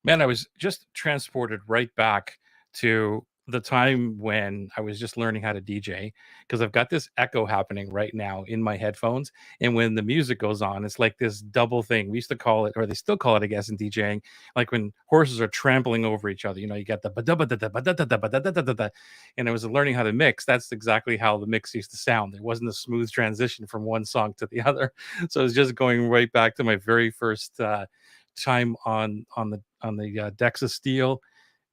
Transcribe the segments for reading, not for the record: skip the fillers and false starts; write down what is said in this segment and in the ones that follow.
Man, I was just transported right back to the time when I was just learning how to DJ because I've got this echo happening right now in my headphones. And when the music goes on, it's like this double thing. We used to call it, or they still call it, I guess, in DJing, like when horses are trampling over each other. You got the ba-da-ba-da-da, ba-da-da-da, ba-da-da-da-da. And I was learning how to mix. That's exactly how the mix used to sound. There wasn't a smooth transition from one song to the other. So I was just going right back to my very first time on the decks of steel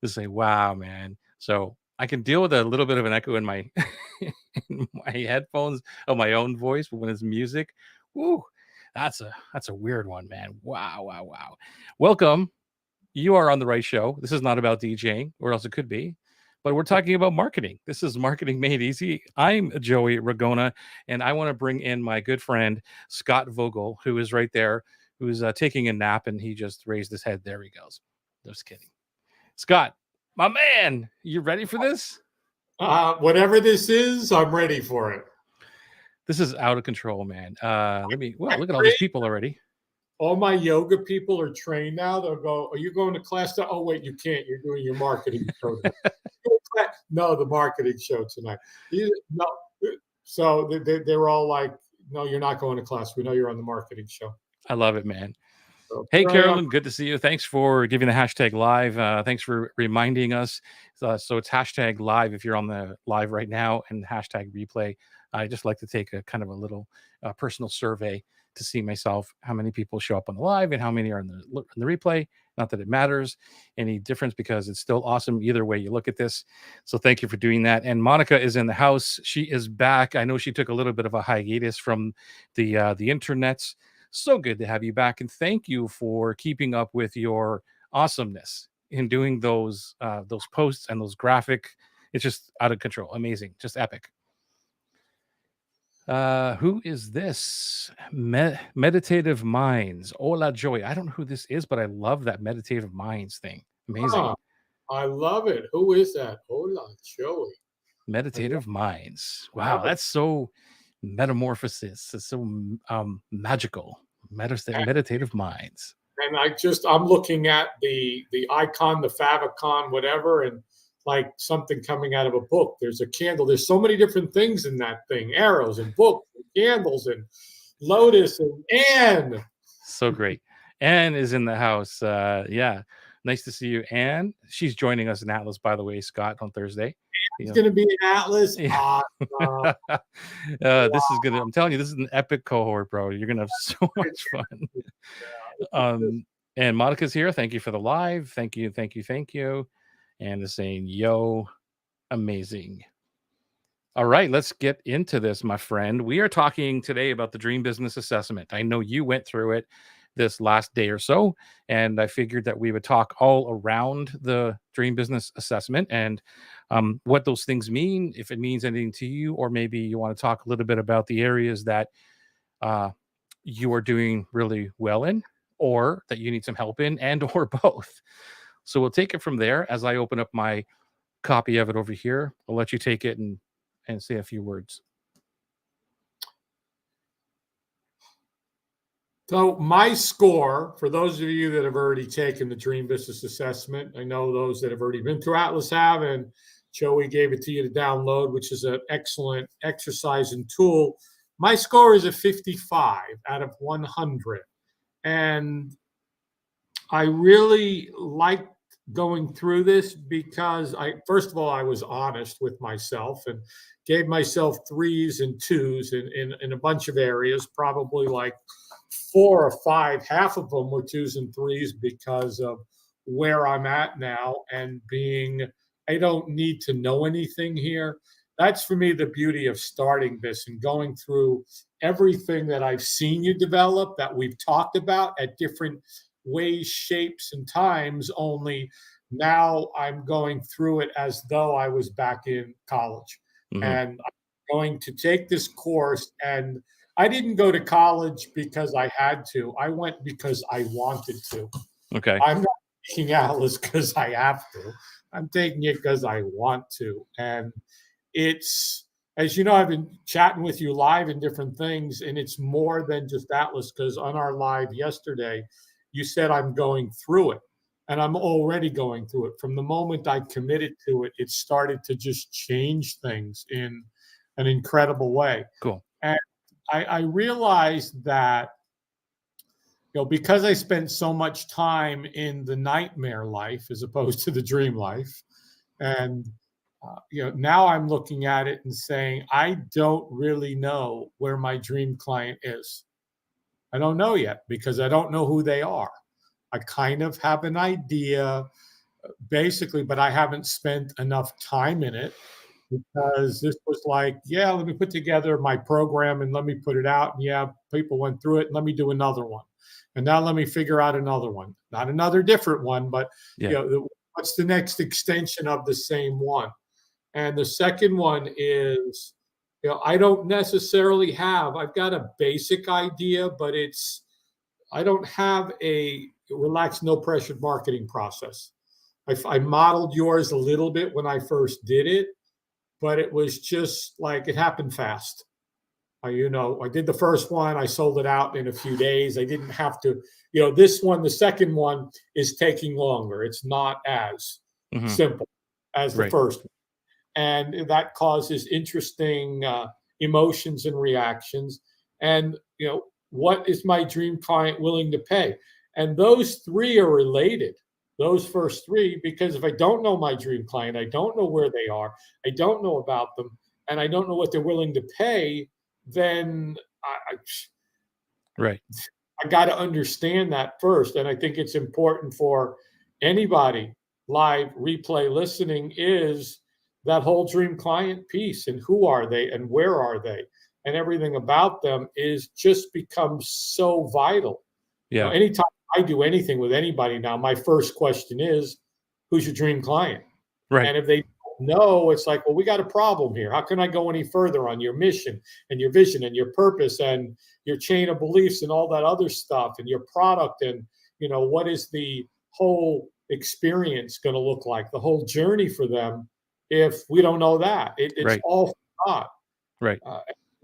to say, "Wow, man!" So I can deal with a little bit of an echo in my in my headphones of my own voice, but when it's music, whoo, that's a weird one, man. Wow, wow, wow. Welcome. You are on the right show. This is not about DJing, or else it could be. But we're talking about marketing. This is Marketing Made Easy. I'm Joey Ragona, and I want to bring in my good friend Scott Vogel, who is right there, who's taking a nap, and he just raised his head. There he goes. Just kidding. Scott, my man, you ready for this? Whatever this is, I'm ready for it. This is out of control, man. Well, I'm look at all these trained. people already. All my yoga people are trained now. They'll go, "Are you going to class?" Oh, wait, you can't. You're doing your marketing show. No, the marketing show tonight. No. So they're all like, "No, you're not going to class. We know you're on the marketing show." I love it, man. So Hey, here I am. Carolyn, good to see you. Thanks for giving the hashtag live. Thanks for reminding us. So it's hashtag live if you're on the live right now, and hashtag replay. I just like to take a kind of a little personal survey to see myself how many people show up on the live and how many are in the replay. Not that it matters any difference because it's still awesome either way you look at this. So thank you for doing that. And Monica is in the house. She is back. I know she took a little bit of a hiatus from the internets. So good to have you back, and thank you for keeping up with your awesomeness in doing those posts and those graphic. It's just out of control, amazing, just epic. Who is this? Meditative Minds. Hola, Joy. I don't know who this is, but I love that Meditative Minds thing. Amazing. Ah, I love it. Who is that? Hola, Joey. Meditative Minds. Wow, Love it. that's so metamorphosis. It's so magical. Meditative Minds. And I'm looking at the icon, the favicon, whatever, and like something coming out of a book. There's a candle. There's so many different things in that thing: arrows and books and candles and lotus and So great. Anne is in the house. Yeah. Nice to see you, Anne. She's joining us in Atlas, by the way, Scott, on Thursday. it's You going to be an atlas. know, Awesome. this is gonna. I'm telling you, this is an epic cohort, bro. You're gonna have so much fun. And Monica's here. Thank you for the live. Thank you, thank you, thank you. And is saying, "Yo, amazing." All right, let's get into this, my friend. We are talking today about the Dream Business Assessment. I know you went through it this last day or so, and I figured that we would talk all around the Dream Business Assessment and what those things mean, if it means anything to you, or maybe you want to talk a little bit about the areas that uh, you are doing really well in, or that you need some help in, and or both. So we'll take it from there as I open up my copy of it over here. I'll let you take it and say a few words. So my score, for those of you that have already taken the Dream Business Assessment, I know those that have already been through Atlas have, and Joey gave it to you to download, which is an excellent exercise and tool. My score is a 55 out of 100. And I really liked going through this because first of all, I was honest with myself and gave myself threes and twos in a bunch of areas, probably like 4 or 5. Half of them were twos and threes because of where I'm at now and I don't need to know anything here. That's for me the beauty of starting this and going through everything that I've seen you develop, that we've talked about at different ways, shapes, and times, only now I'm going through it as though I was back in college. Mm-hmm. And I'm going to take this course, and I didn't go to college because I had to. I went because I wanted to. Okay. I'm not taking Atlas because I have to. I'm taking it because I want to. And it's, as you know, I've been chatting with you live in different things, and it's more than just Atlas, because on our live yesterday, you said I'm going through it. and I'm already going through it. From the moment I committed to it, it started to just change things in an incredible way. Cool. And I realized that, because I spent so much time in the nightmare life as opposed to the dream life, and now I'm looking at it and saying, I don't really know where my dream client is. I don't know yet because I don't know who they are. I kind of have an idea, basically, but I haven't spent enough time in it because this was like, yeah, let me put together my program and let me put it out. And yeah, people went through it. And let me do another one. And now let me figure out another one, not another different one, but Yeah. What's the next extension of the same one? And the second one is, I don't necessarily have, I've got a basic idea, but I don't have a relaxed, no pressure marketing process. I modeled yours a little bit when I first did it, but it was just like it happened fast. I did the first one, I sold it out in a few days. I didn't have to, this one, the second one is taking longer. It's not as Hmm. simple as the Right. first one. And that causes interesting emotions and reactions. And, what is my dream client willing to pay? And those three are related, those first three, because if I don't know my dream client, I don't know where they are, I don't know about them, and I don't know what they're willing to pay, then Right. I got to understand that first. And I think it's important for anybody live replay listening is that whole dream client piece and who are they and where are they and everything about them is just becomes so vital. Yeah. Anytime I do anything with anybody now, my first question is, who's your dream client? Right. And if they don't know, it's like, well, we got a problem here. How can I go any further on your mission and your vision and your purpose and your chain of beliefs and all that other stuff and your product and, what is the whole experience going to look like, the whole journey for them if we don't know that? It's Right. all not. Right.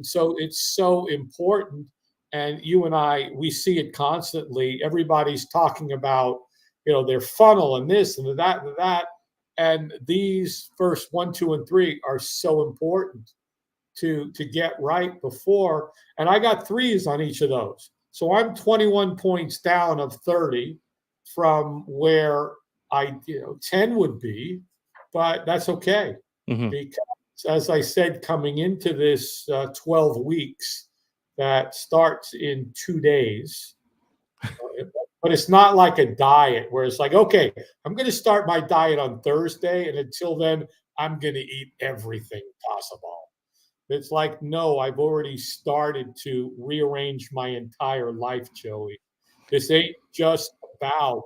So it's so important. And you and I, we see it constantly. Everybody's talking about, their funnel and this and that and that. And these first 1, 2, and 3 are so important to get right before. And I got threes on each of those. So I'm 21 points down of 30 from where 10 would be, but that's okay. Hmm. Because as I said, coming into this 12 weeks that starts in 2 days, but it's not like a diet where it's like, okay, I'm going to start my diet on Thursday, and until then, I'm going to eat everything possible. It's like, no, I've already started to rearrange my entire life, Joey. This ain't just about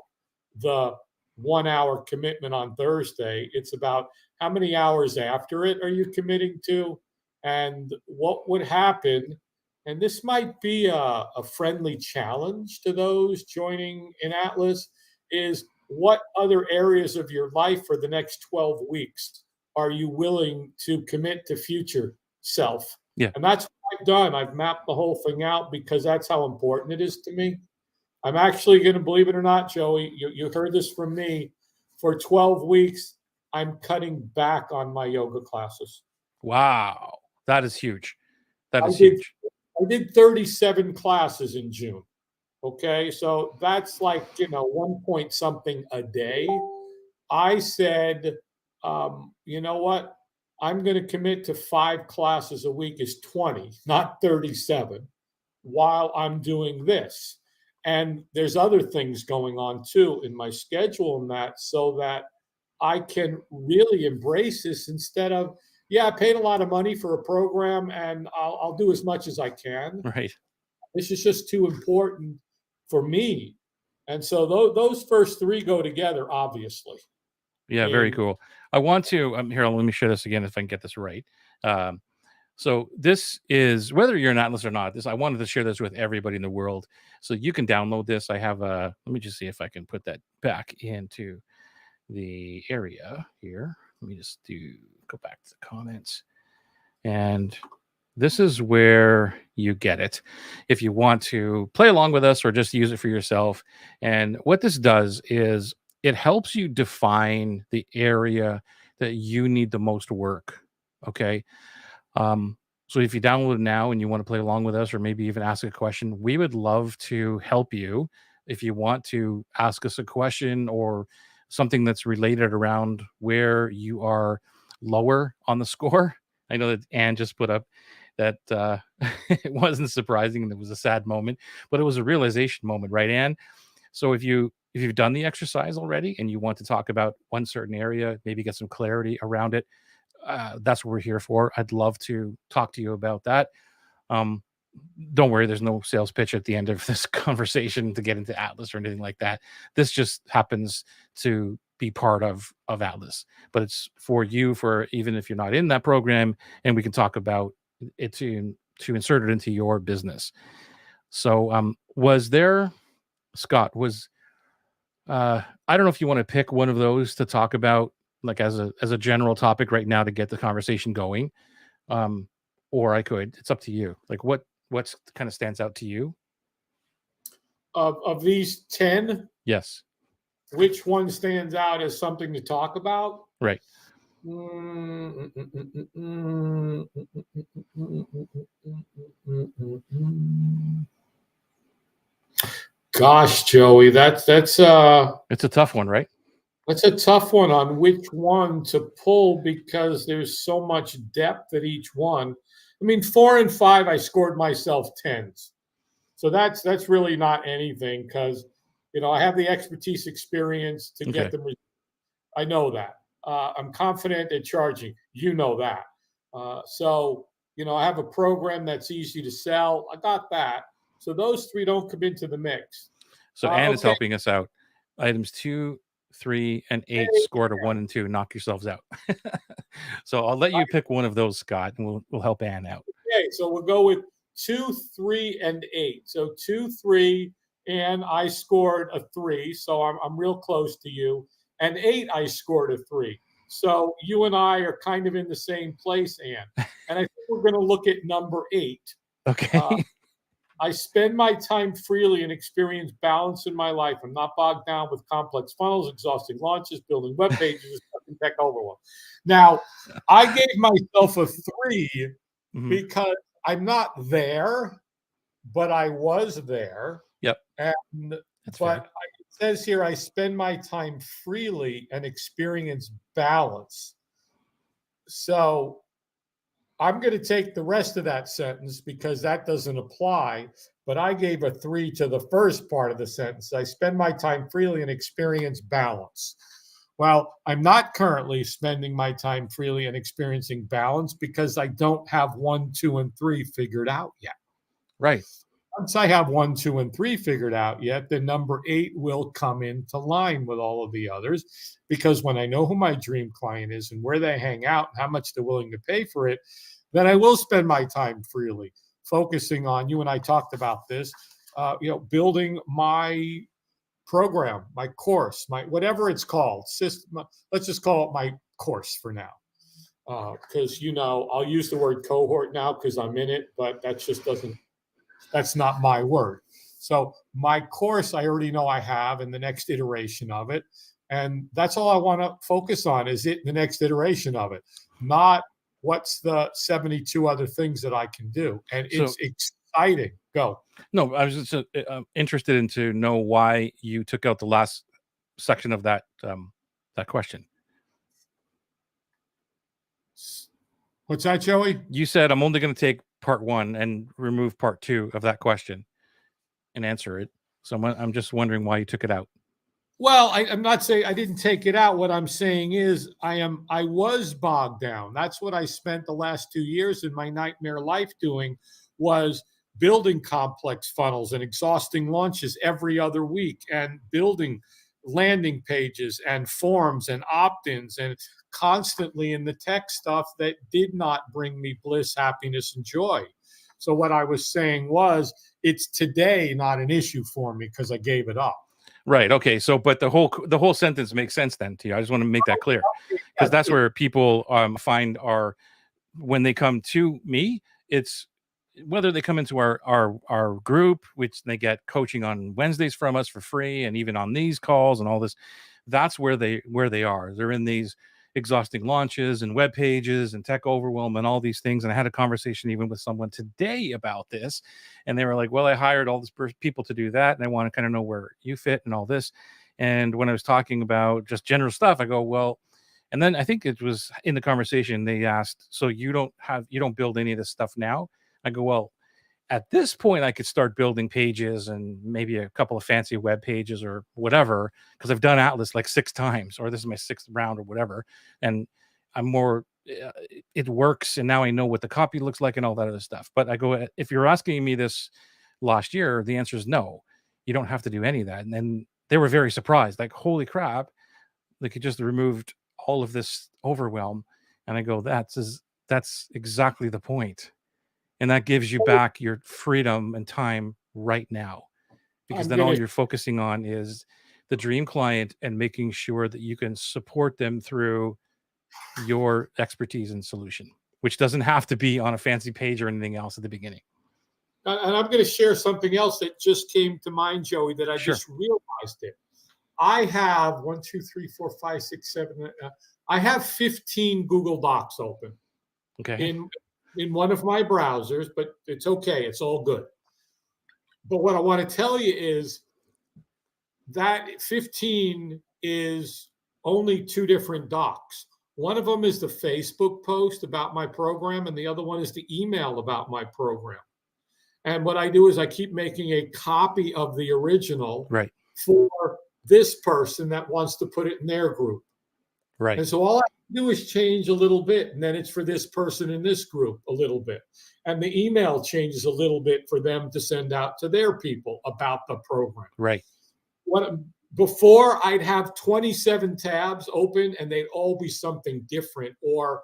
the 1 hour commitment on Thursday. It's about how many hours after it are you committing to and what would happen. And this might be a friendly challenge to those joining in Atlas is what other areas of your life for the next 12 weeks are you willing to commit to future self? Yeah. And that's what I've done. I've mapped the whole thing out because that's how important it is to me. I'm actually going to, believe it or not, Joey, you heard this from me. For 12 weeks, I'm cutting back on my yoga classes. Wow. That is huge. That I is did huge. I did 37 classes in June. Okay, so that's like 1 point something a day. I said, you know what? I'm going to commit to 5 classes a week is 20, not 37, while I'm doing this. And there's other things going on too in my schedule and that so that I can really embrace this instead of, yeah, I paid a lot of money for a program and I'll do as much as I can. Right. This is just too important for me. And so those first 3 go together, obviously. Yeah. Very And cool. I want to here. Let me share this again if I can get this right. Um, So this is whether you're an Atlas or not. This I wanted to share this with everybody in the world, so you can download this. I have a. Let me just see if I can put that back into the area here. Let me just go back to the comments, and this is where you get it if you want to play along with us or just use it for yourself. And what this does is it helps you define the area that you need the most work. Okay. Um, so if you download it now and you want to play along with us, or maybe even ask a question, we would love to help you. If you want to ask us a question or something that's related around where you are lower on the score. I know that Anne just put up that it wasn't surprising and it was a sad moment, but it was a realization moment, right, Anne? So if you've done the exercise already and you want to talk about one certain area, maybe get some clarity around it, that's what we're here for. I'd love to talk to you about that. Um, don't worry, there's no sales pitch at the end of this conversation to get into Atlas or anything like that. This just happens to be part of Atlas, but it's for you, for even if you're not in that program, and we can talk about it to insert it into your business. So, was there, Scott, was I don't know if you want to pick one of those to talk about, like as a general topic right now to get the conversation going, um, or I could. It's up to you. Like what's kind of stands out to you? Of these 10, Yes, which one stands out as something to talk about? right. Gosh, Joey, It's a tough one, right? that's a tough one on which one to pull because there's so much depth at each one. I mean, 4 and 5, I scored myself tens, so that's really not anything because I have the expertise, experience to get Okay. them. I know that. I'm confident at charging. You know that. So I have a program that's easy to sell. I got that. So those three don't come into the mix. So Anne is Okay. helping us out. Items 2, 3, and 8 scored a 1 and 2. Knock yourselves out. So I'll let you pick one of those, Scott, and we'll help Anne out. Okay. So we'll go with 2, 3, and 8. So 2, 3, and I scored a 3. So I'm real close to you. And 8, I scored a 3. So you and I are kind of in the same place, Anne. And I think we're going to look at number 8. Uh, Okay. I spend my time freely and experience balance in my life. I'm not bogged down with complex funnels, exhausting launches, building web pages, and tech overwhelm. Now, I gave myself a 3 Mhm. because I'm not there, but I was there. Yep. And That's but fair. it says here I spend my time freely and experience balance. So I'm going to take the rest of that sentence because that doesn't apply. But I gave a 3 to the first part of the sentence. I spend my time freely and experience balance. Well, I'm not currently spending my time freely and experiencing balance because I don't have 1, 2, and 3 figured out yet. Right. Once I have 1, 2, and 3 figured out yet, then number 8 will come into line with all of the others because when I know who my dream client is and where they hang out and how much they're willing to pay for it, then I will spend my time freely focusing on, you and I talked about this, building my program, my course, my whatever it's called, system. Let's just call it my course for now. Because I'll use the word cohort now because I'm in it, but that's not my word. So my course, I already know I have in the next iteration of it. And that's all I want to focus on is the next iteration of it, not what's the 72 other things that I can do. And So it's exciting. Go. no, I was just interested in to know why you took out the last section of that question. What's that, Joey? You said I'm only going to take part 1 and remove part 2 of that question and answer it. So I'm just wondering why you took it out. Well, I'm not saying I didn't take it out. What I'm saying is I was bogged down. That's what I spent the last 2 years in my nightmare life doing was building complex funnels and exhausting launches every other week and building landing pages and forms and opt-ins and constantly in the tech stuff that did not bring me bliss, happiness, and joy. So what I was saying was it's today not an issue for me because I gave it up. Right. Okay. So, but the whole sentence makes sense then to you. I just want to make that clear because Yeah, that's where people find our when they come to me. It's whether they come into our group, which they get coaching on Wednesdays from us for free, and even on these calls and all this. that's where they are. They're in these exhausting launches and web pages and tech overwhelm and all these things. And I had a conversation even with someone today about this, and they were like, well, I hired all these people to do that, and I want to kind of know where you fit and all this. And when I was talking about just general stuff, I go, well, and then I think it was in the conversation they asked, so you don't build any of this stuff now? I go, well, at this point I could start building pages and maybe a couple of fancy web pages or whatever, because I've done Atlas like 6 times, or this is my 6th round or whatever, and I'm more it works, and now I know what the copy looks like and all that other stuff. But I go, if you're asking me this last year, the answer is no, you don't have to do any of that. And then they were very surprised, like, holy crap, like it just removed all of this overwhelm. And I go, that's exactly the point. And that gives you back your freedom and time right now, because then all you're focusing on is the dream client and making sure that you can support them through your expertise and solution, which doesn't have to be on a fancy page or anything else at the beginning. And I'm going to share something else that just came to mind, Joey, that I just realized it. I have 1, 2, 3, 4, 5, 6, 7. I have 15 Google Docs open. Okay. In one of my browsers, but it's okay. It's all good. But what I want to tell you is that 15 is only 2 different docs. One of them is the Facebook post about my program, and the other one is the email about my program. And what I do is I keep making a copy of the original for this person that wants to put it in their group. Right. And so all I do is change a little bit, and then it's for this person in this group a little bit. And the email changes a little bit for them to send out to their people about the program. Right. Before, I'd have 27 tabs open, and they'd all be something different, or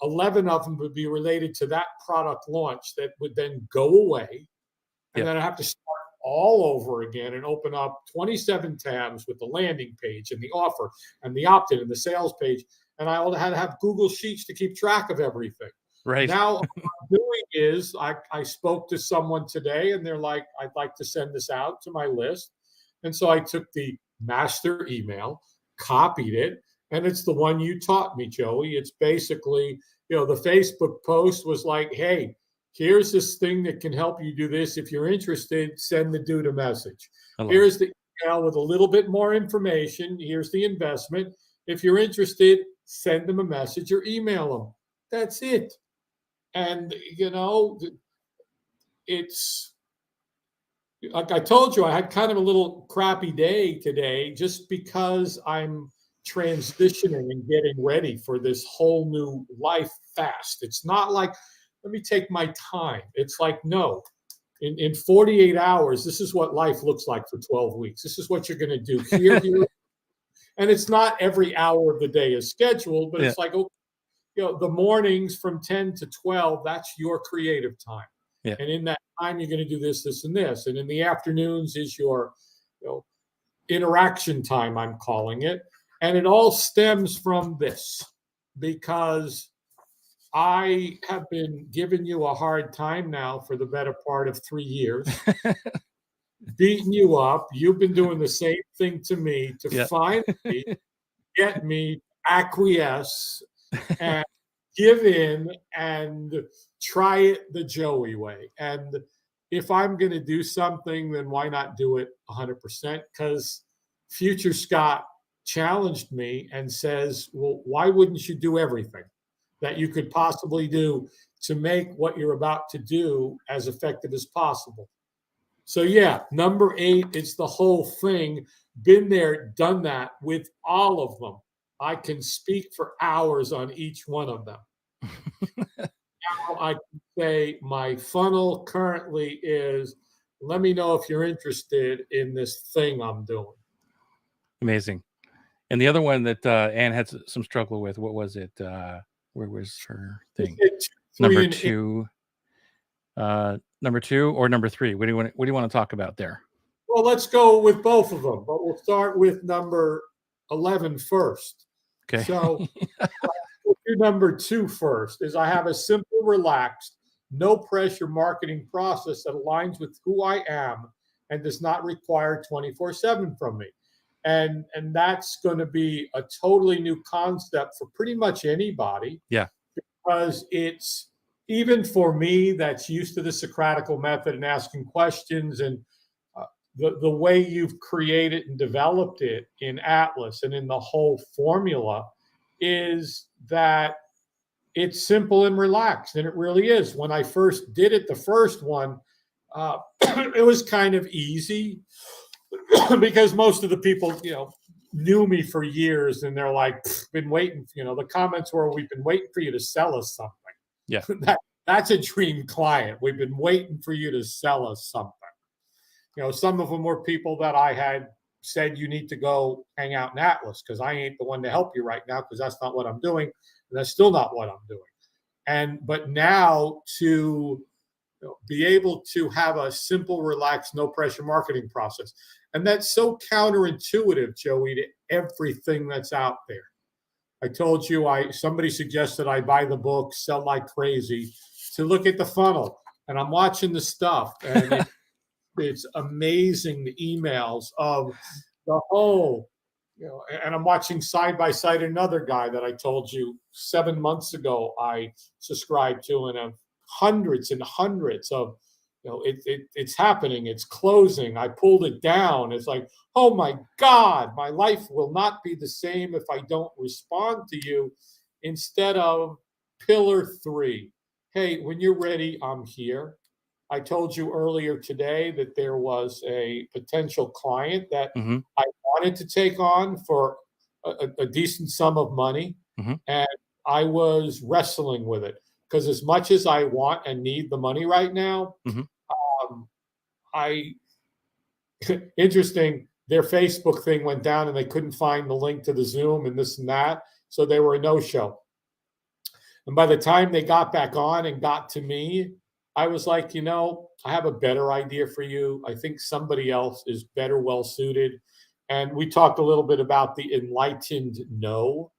11 of them would be related to that product launch that would then go away. And then I have to start all over again and open up 27 tabs with the landing page and the offer and the opt-in and the sales page. And I had to have Google Sheets to keep track of everything. Right. Now, what I'm doing is I spoke to someone today, and they're like, I'd like to send this out to my list. And so I took the master email, copied it, and it's the one you taught me, Joey. It's basically, the Facebook post was like, hey, here's this thing that can help you do this. If you're interested, send the dude a message. Here's the email with a little bit more information. Here's the investment. If you're interested, send them a message or email them. That's it. And, it's like I told you, I had kind of a little crappy day today just because I'm transitioning and getting ready for this whole new life fast. It's not like, let me take my time. It's like, no, in 48 hours, this is what life looks like for 12 weeks. This is what you're going to do here. And it's not every hour of the day is scheduled, but it's like, the mornings from 10 to 12, that's your creative time. Yeah. And in that time, you're going to do this, this, and this. And in the afternoons is your interaction time, I'm calling it. And it all stems from this, because I have been giving you a hard time now for the better part of 3 years, beating you up. You've been doing the same thing to me to finally get me acquiesce and give in and try it the Joey way. And if I'm going to do something, then why not do it 100%? Because Future Scott challenged me and says, well, why wouldn't you do everything that you could possibly do to make what you're about to do as effective as possible? So number 8, it's the whole thing. Been there, done that with all of them. I can speak for hours on each one of them. Now I can say my funnel currently is, let me know if you're interested in this thing I'm doing. Amazing. And the other one that Anne had some struggle with, what was it? Where was her thing? Number 2. Number 2 or number 3? What do you want to talk about there? Well, let's go with both of them, but we'll start with number 11 first. Okay. So we'll do number 2 first. Is I have a simple, relaxed, no pressure marketing process that aligns with who I am and does not require 24/7 from me. and that's going to be a totally new concept for pretty much anybody, Yeah. because it's, even for me that's used to the Socratical method and asking questions, and the way you've created and developed it in Atlas and in the whole formula is that it's simple and relaxed, and it really is. When I first did it, the first one, it was kind of easy because most of the people, knew me for years, and they're like, been waiting. The comments were, "We've been waiting for you to sell us something." Yeah. That's a dream client. We've been waiting for you to sell us something. Some of them were people that I had said, you need to go hang out in Atlas because I ain't the one to help you right now, because that's not what I'm doing, and that's still not what I'm doing. But now to be able to have a simple, relaxed, no pressure marketing process, and that's so counterintuitive, Joey, to everything that's out there. I told you, somebody suggested I buy the book Sell Like Crazy to look at the funnel, and I'm watching the stuff, and it's amazing, the emails of the whole, and I'm watching side by side another guy that I told you 7 months ago I subscribed to, and have hundreds and hundreds of, it's happening, it's closing. I pulled it down. It's like, oh my God, my life will not be the same if I don't respond to you. Instead of pillar 3, hey, when you're ready, I'm here. I told you earlier today that there was a potential client that Mm-hmm. I wanted to take on for a decent sum of money. Mm-hmm. And I was wrestling with it because, as much as I want and need the money right now, Mm-hmm. I interesting, their Facebook thing went down and they couldn't find the link to the Zoom and this and that. So they were a no-show. And by the time they got back on and got to me, I was like, I have a better idea for you. I think somebody else is better well suited. And we talked a little bit about the enlightened no,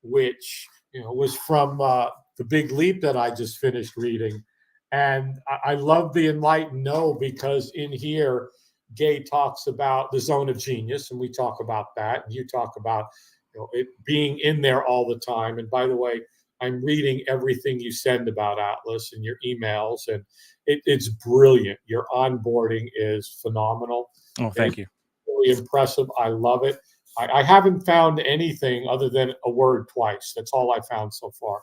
which was from the Big Leap that I just finished reading. And I love the enlightened no, because in here, Gay talks about the zone of genius, and we talk about that. And you talk about it being in there all the time. And by the way, I'm reading everything you send about Atlas in your emails, and it's brilliant. Your onboarding is phenomenal. Oh, thank you. Really impressive. I love it. I haven't found anything other than a word twice. That's all I found so far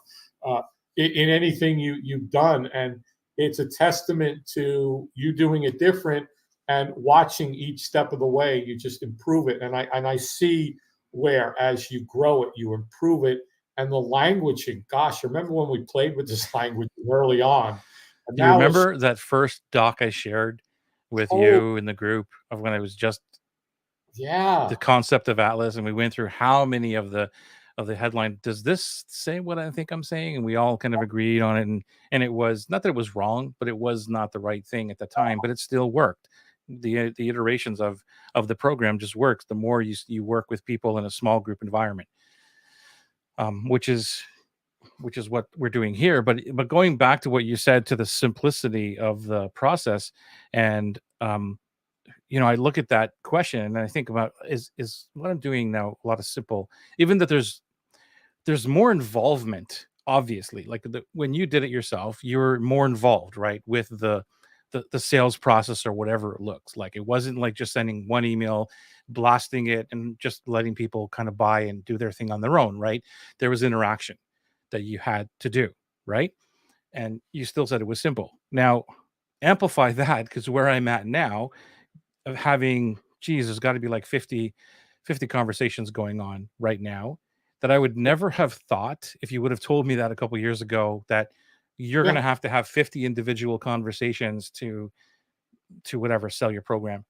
in anything you've done. And it's a testament to you doing it different and watching each step of the way. You just improve it. And I see where, as you grow it, you improve it. And the languaging, gosh, remember when we played with this language early on? And Do you now remember that first doc I shared with you in the group of when I was just the concept of Atlas, and we went through how many of the headline, does this say what I think I'm saying? And we all kind of agreed on it, and it was not that it was wrong, but it was not the right thing at the time, but it still worked. The iterations of the program just works the more you work with people in a small group environment, which is what we're doing here. But going back to what you said, to the simplicity of the process, and I look at that question and I think about, is what I'm doing now a lot of simple, even that there's more involvement, obviously. Like when you did it yourself, you're more involved, right, with the sales process or whatever it looks like. It wasn't like just sending one email, blasting it, and just letting people kind of buy and do their thing on their own, right? There was interaction that you had to do, right? And you still said it was simple. Now, amplify that, because where I'm at now, of having, geez, there's got to be like 50 conversations going on right now, that I would never have thought, if you would have told me that a couple years ago, that you're going to have 50 individual conversations to whatever, sell your program.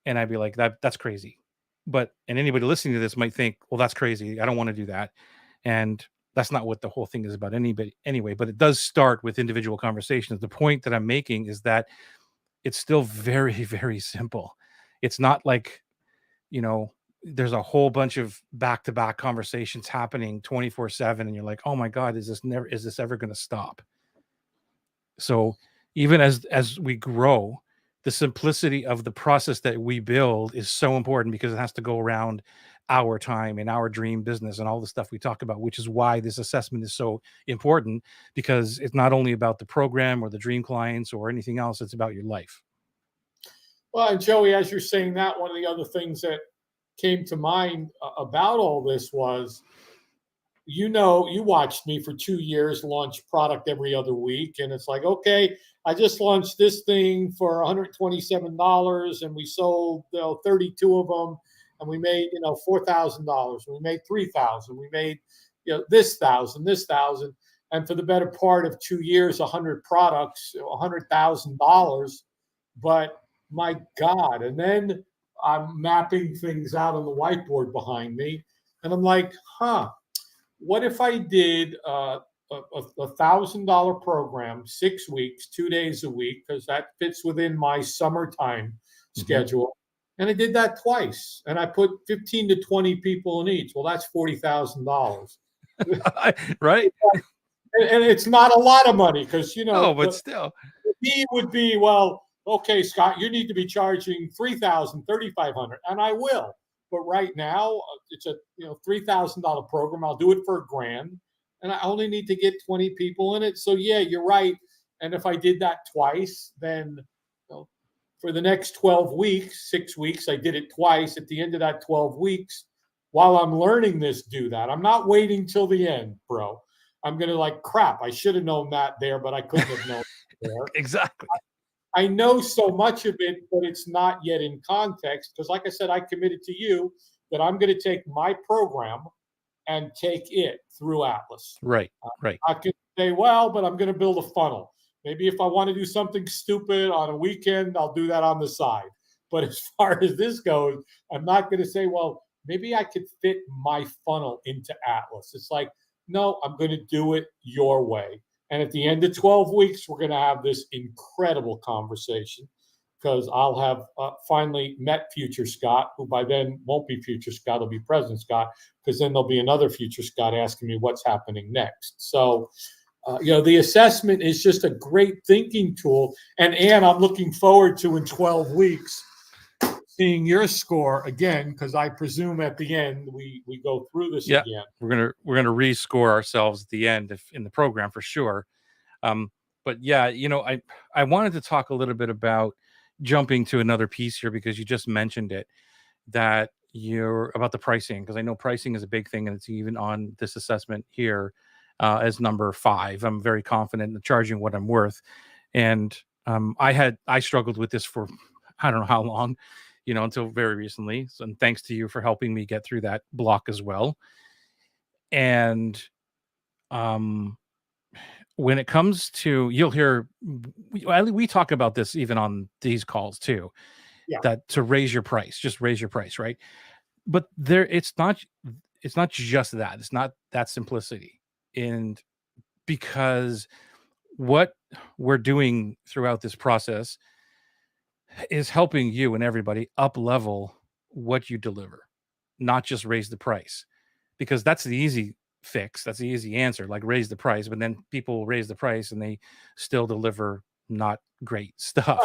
And I'd be like, that's crazy. And anybody listening to this might think, well, that's crazy, I don't want to do that. And that's not what the whole thing is about anyway, but it does start with individual conversations. The point that I'm making is that it's still very, very simple. It's not like, there's a whole bunch of back-to-back conversations happening 24/7, and you're like, oh my God, is this ever going to stop? So even as we grow, the simplicity of the process that we build is so important because it has to go around our time and our dream business and all the stuff we talk about, which is why this assessment is so important, because it's not only about the program or the dream clients or anything else, it's about your life. Well, and Joey, as you're saying that, one of the other things that came to mind about all this was, you watched me for 2 years launch product every other week, and it's like, okay, I just launched this thing for $127, and we sold 32 of them, and we made $4,000. We made 3,000. We made this thousand, and for the better part of 2 years, 100 products, $100,000. But my God, and then I'm mapping things out on the whiteboard behind me, and I'm like, huh. What if I did a $1,000 program, 6 weeks, 2 days a week, because that fits within my summertime schedule. And I did that twice, and I put 15 to 20 people in each. Well, that's $40,000, Right? And it's not a lot of money because No, but still, he would be, well, okay, Scott, you need to be charging 3,000, 3,500, and I will. But right now, it's a $3,000 program. I'll do it for $1,000, and I only need to get 20 people in it. So yeah, you're right. And if I did that twice, then for the next 12 weeks, 6 weeks, I did it twice. At the end of that 12 weeks, while I'm learning this, do that. I'm not waiting till the end, bro. I'm gonna like crap. I should have known that there, but I couldn't have known there. exactly. I know so much of it, but it's not yet in context because, like I said, I committed to you that I'm going to take my program and take it through Atlas. Right, right. I can say, well, but I'm going to build a funnel. Maybe if I want to do something stupid on a weekend, I'll do that on the side. But as far as this goes, I'm not going to say, well, maybe I could fit my funnel into Atlas. It's like, no, I'm going to do it your way. And at the end of 12 weeks, we're going to have this incredible conversation because I'll have finally met future Scott, who by then won't be future Scott, it'll be present Scott, because then there'll be another future Scott asking me what's happening next. So, the assessment is just a great thinking tool. And Ann, I'm looking forward to in 12 weeks seeing your score again, because I presume at the end we go through this again. We're gonna rescore ourselves at the end in the program for sure. But yeah, I wanted to talk a little bit about jumping to another piece here because you just mentioned it, that you're about the pricing, because I know pricing is a big thing and it's even on this assessment here as number 5. I'm very confident in charging what I'm worth, and I struggled with this for I don't know how long, until very recently. So, and thanks to you for helping me get through that block as well. And when it comes to, you'll hear, we talk about this even on these calls too, that to raise your price, just raise your price, right? But it's not just that. It's not that simplicity. And because what we're doing throughout this process is helping you and everybody up level what you deliver, not just raise the price, because that's the easy fix. That's the easy answer, like raise the price, but then people raise the price and they still deliver not great stuff.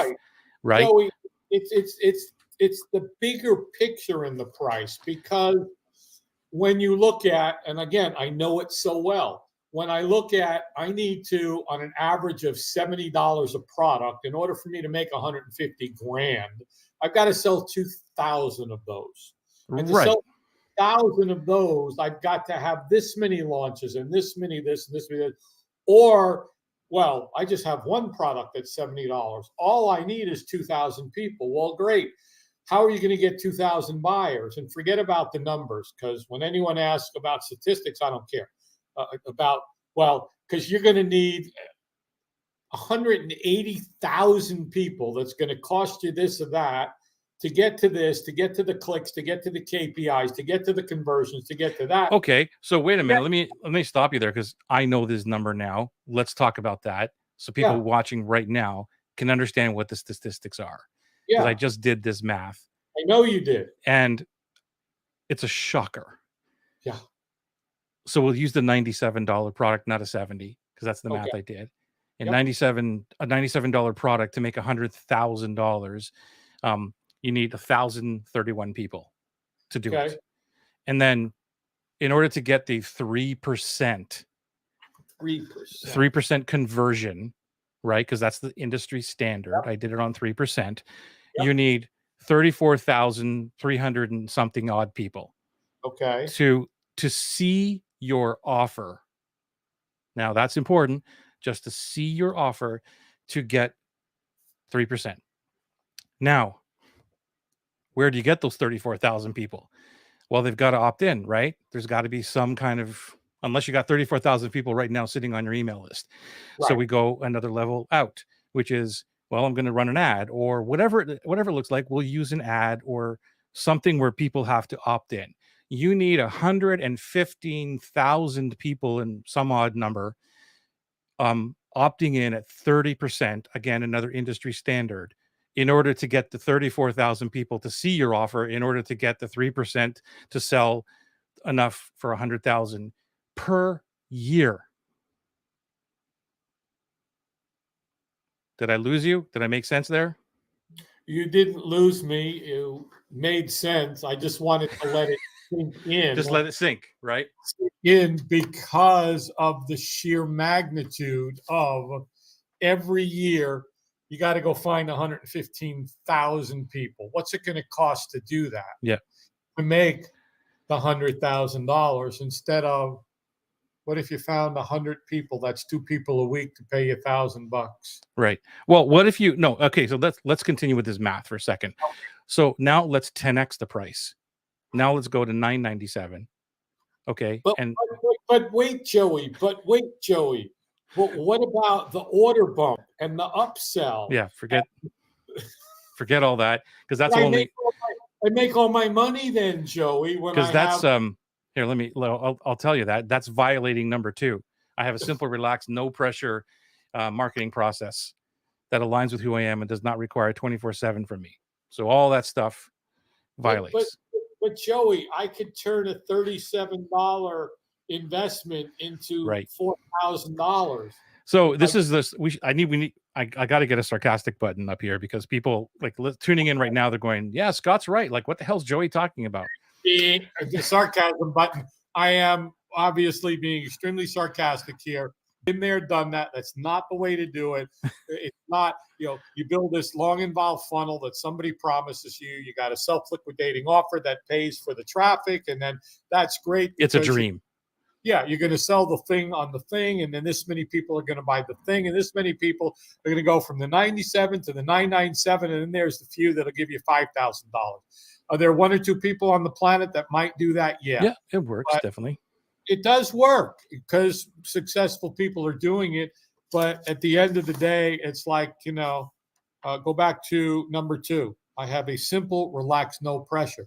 Right. So it's the bigger picture in the price, because when you look at, and again, I know it so well, when I look at, I need to, on an average of $70 a product, in order for me to make 150 grand, I've got to sell 2,000 of those. And to sell 1,000 of those, I've got to have this many launches and this many this and this many that. Or, well, I just have one product that's $70. All I need is 2,000 people. Well, great. How are you going to get 2,000 buyers? And forget about the numbers, because when anyone asks about statistics, I don't care. Because you're going to need 180,000 people. That's going to cost you this or that to get to this, to get to the clicks, to get to the KPIs, to get to the conversions, to get to that. Okay, so wait a minute. Let me stop you there, because I know this number now. Let's talk about that, so people watching right now can understand what the statistics are. Because I just did this math. I know you did, and it's a shocker. Yeah. So we'll use the $97 product, not a 70, because that's the math I did. And Yep. a $97 product to make $100,000, you need 1,031 people to do Okay. it. And then in order to get the 3%, 3%. 3% conversion, right? Because that's the industry standard. I did it on 3%. You Yep. need 34,300 and something odd people Okay. to see your offer. Now that's important, just to see your offer to get 3%. Now, where do you get those 34,000 people? Well, they've got to opt in, right? There's got to be some kind of, unless you got 34,000 people right now sitting on your email list. So Right. we go another level out, which is, well, I'm going to run an ad or whatever it looks like. We'll use an ad or something where people have to opt in. You need 115,000 people in some odd number opting in at 30%, again, another industry standard, in order to get the 34,000 people to see your offer, in order to get the 3% to sell enough for 100,000 per year. Did I lose you? Did I make sense there? You didn't lose me. You made sense. I just wanted to let it sink Just let it sink, right? because of the sheer magnitude of every year. You got to go find 115,000 people. What's it going to cost to do that? Yeah. To make the $100,000 instead of what if you found 100 people? That's 2 people a week to pay you $1,000. Right. Well, what if you no? Okay, so let's continue with this math for a second. So now let's 10x the price. Now let's go to $9.97. Okay, But, and but wait, Joey. But wait, Joey. But what about the order bump and the upsell? yeah, forget all that because that's I only make all my money then, Joey. When because I that's have here. I'll tell you that's violating number 2. I have a simple, relaxed, no pressure marketing process that aligns with who I am and does not require 24/7 from me. So all that stuff violates. but Joey, I could turn a $37 investment into Right. $4,000. So this is this I got to get a sarcastic button up here because people like tuning in right now, they're going, yeah, Scott's right. Like, what the hell's Joey talking about? The sarcasm button. I am obviously being extremely sarcastic here. Been there, done that. That's not the way to do it. It's not, you build this long involved funnel that somebody promises you. You got a self-liquidating offer that pays for the traffic, and then that's great. It's a dream. You're going to sell the thing on the thing, and then this many people are going to buy the thing, and this many people are going to go from the 97 to the 997, and then there's the few that'll give you $5,000. Are there 1 or 2 people on the planet that might do that? Yeah, it works, definitely. It does work because successful people are doing it. But at the end of the day, it's like, go back to number 2. I have a simple, relaxed, no pressure.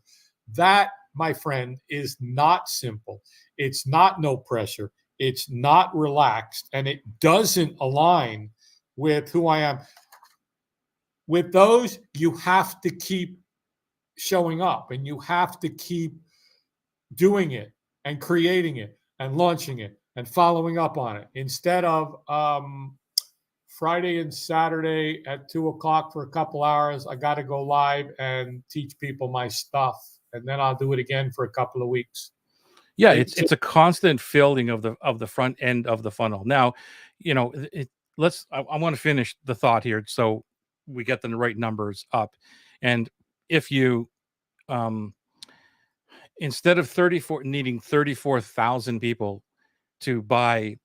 That, my friend, is not simple. It's not no pressure. It's not relaxed. And it doesn't align with who I am. With those, you have to keep showing up and you have to keep doing it and creating it and launching it and following up on it instead of Friday and Saturday at 2:00 for a couple hours. I got to go live and teach people my stuff, and then I'll do it again for a couple of weeks. Yeah, it's a constant filling of the front end of the funnel. Now, I want to finish the thought here so we get the right numbers up. And if you instead of needing 34,000 people to buy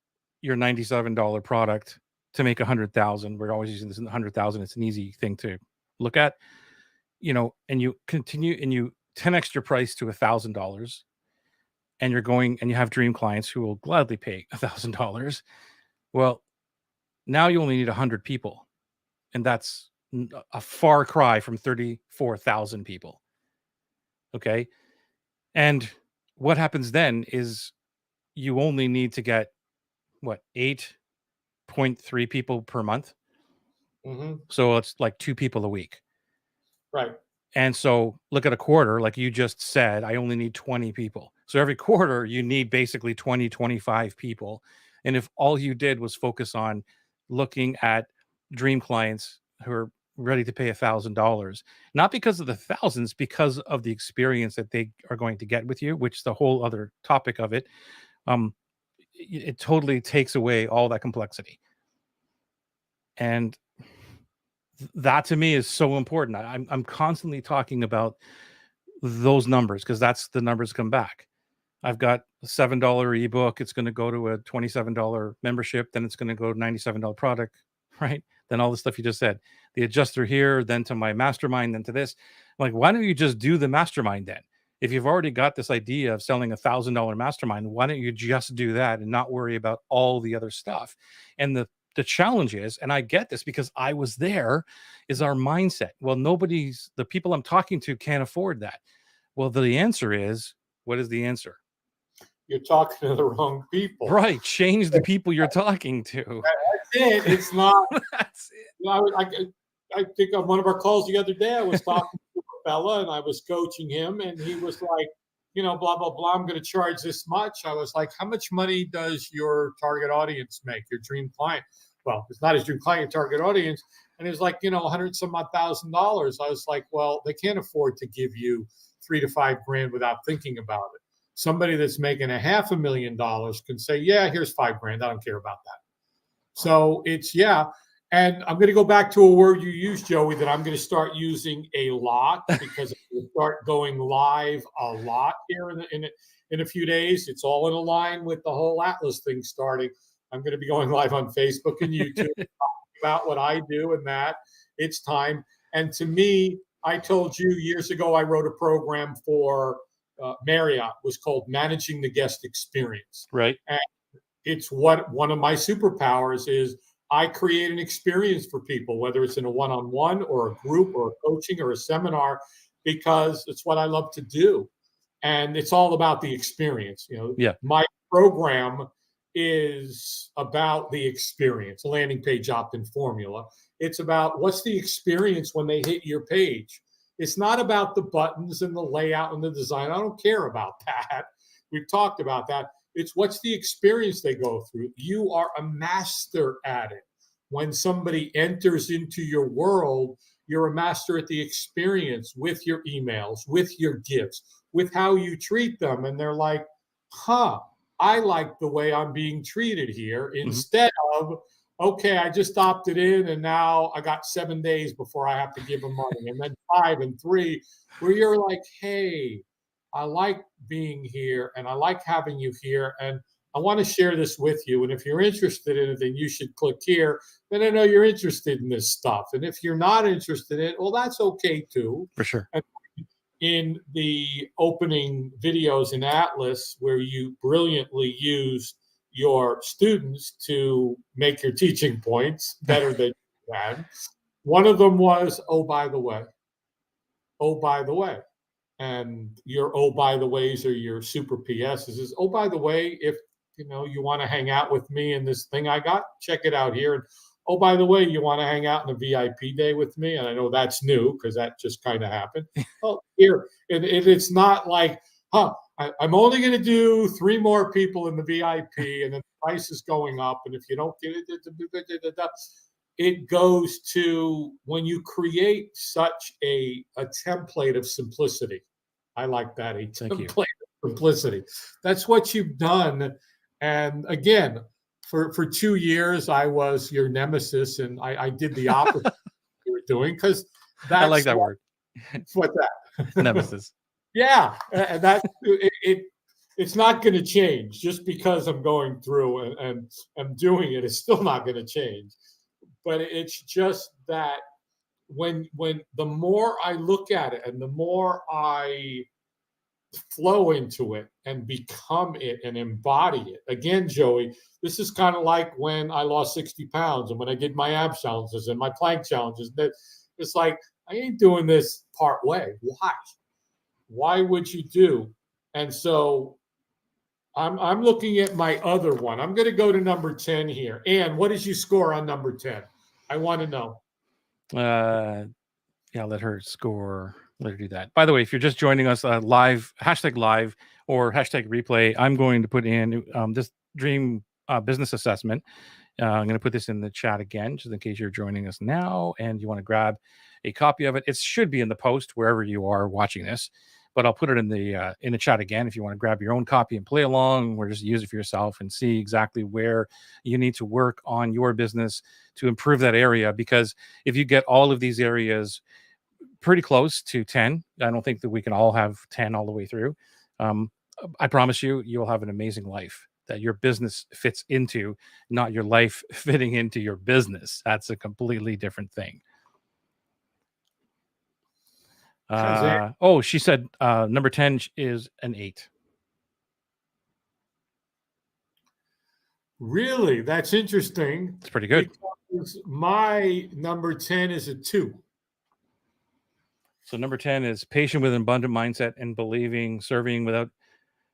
your $97 product to make 100,000, we're always using this 100,000. It's an easy thing to look at, and you continue and you 10x your price to $1,000, and you're going and you have dream clients who will gladly pay $1,000. Well, now you only need 100 people, and that's a far cry from 34,000 people. Okay. And what happens then is you only need to get 8.3 people per month. Mm-hmm. So it's like 2 people a week. Right. And so look at a quarter, like you just said, I only need 20 people. So every quarter you need basically 20, 25 people. And if all you did was focus on looking at dream clients who are ready to pay $1,000, not because of the thousands, because of the experience that they are going to get with you, which is the whole other topic of it. Um, it totally takes away all that complexity. And that to me is so important. I'm constantly talking about those numbers because that's the numbers come back. I've got a $7 ebook. It's going to go to a $27 membership. Then it's going to go to $97 product, right? Then all the stuff you just said, the adjuster here, then to my mastermind, then to this. I'm like, why don't you just do the mastermind then? If you've already got this idea of selling $1,000 mastermind, why don't you just do that and not worry about all the other stuff? And the challenge is, and I get this because I was there, is our mindset. Well, the people I'm talking to can't afford that. Well, the answer is, what is the answer? You're talking to the wrong people. Right. Change the people you're talking to. That's it. It's not. That's it. You know, I think on one of our calls the other day, I was talking to a fella and I was coaching him, and he was like, you know, blah, blah, blah, I'm going to charge this much. I was like, how much money does your target audience make, your dream client? Well, it's not his dream client, your target audience. And it was like, you know, $100,000. I was like, well, they can't afford to give you $3 to $5 grand without thinking about it. Somebody that's making $500,000 can say, yeah, here's $5 grand. I don't care about that. So it's, yeah. And I'm going to go back to a word you used, Joey, that I'm going to start using a lot because we start going live a lot here in a few days. It's all in a line with the whole Atlas thing starting. I'm going to be going live on Facebook and YouTube about what I do and that. It's time. And to me, I told you years ago, I wrote a program for Marriott, was called Managing the Guest Experience. Right. And it's what one of my superpowers is. I create an experience for people, whether it's in a one-on-one or a group or a coaching or a seminar, because it's what I love to do. And it's all about the experience. You know, yeah. My program is about the experience, landing page opt-in formula. It's about what's the experience when they hit your page. It's not about the buttons and the layout and the design. I don't care about that. We've talked about that. It's what's the experience they go through. You are a master at it. When somebody enters into your world, you're a master at the experience with your emails, with your gifts, with how you treat them. And they're like, huh, I like the way I'm being treated here, instead of, okay, I just opted in and now I got 7 days before I have to give them money, and then 5 and 3, where you're like, hey, I like being here and I like having you here, and I want to share this with you. And if you're interested in it, then you should click here. Then I know you're interested in this stuff. And if you're not interested in it, well, that's okay too. For sure. And in the opening videos in Atlas, where you brilliantly use your students to make your teaching points better than you can, one of them was, oh, by the way. Oh, by the way. And your oh, by the ways or your super PSs is, oh, by the way, if you want to hang out with me in this thing I got, check it out here. And oh, by the way, you want to hang out in a VIP day with me? And I know that's new because that just kind of happened. Oh, here. And it's not like, I'm only going to do 3 more people in the VIP and the price is going up. And if you don't get it, it goes to when you create such a template of simplicity. I like that, a template of simplicity. That's what you've done. And again, for 2 years, I was your nemesis, and I did the opposite you were doing, because that's I like that word. What's that? Nemesis. Yeah, and that it's not going to change just because I'm going through and I'm doing it. It's still not going to change. But it's just that when the more I look at it and the more I flow into it and become it and embody it. Again, Joey, this is kind of like when I lost 60 pounds and when I did my ab challenges and my plank challenges. That it's like, I ain't doing this part way. Why? Why would you do? And so I'm looking at my other one. I'm going to go to number 10 here. Ann, what did you score on number 10? I want to know. Yeah, let her score. Let her do that. By the way, if you're just joining us live, #live or #replay, I'm going to put in this dream business assessment. I'm going to put this in the chat again, just in case you're joining us now and you want to grab a copy of it. It should be in the post wherever you are watching this, but I'll put it in the chat again if you want to grab your own copy and play along, or just use it for yourself and see exactly where you need to work on your business to improve that area. Because if you get all of these areas pretty close to 10, I don't think that we can all have 10 all the way through. I promise you, you'll have an amazing life that your business fits into, not your life fitting into your business. That's a completely different thing. She said number 10 is an 8. Really? That's interesting. It's pretty good. Because my number 10 is a 2. So number 10 is patient with an abundant mindset and believing serving without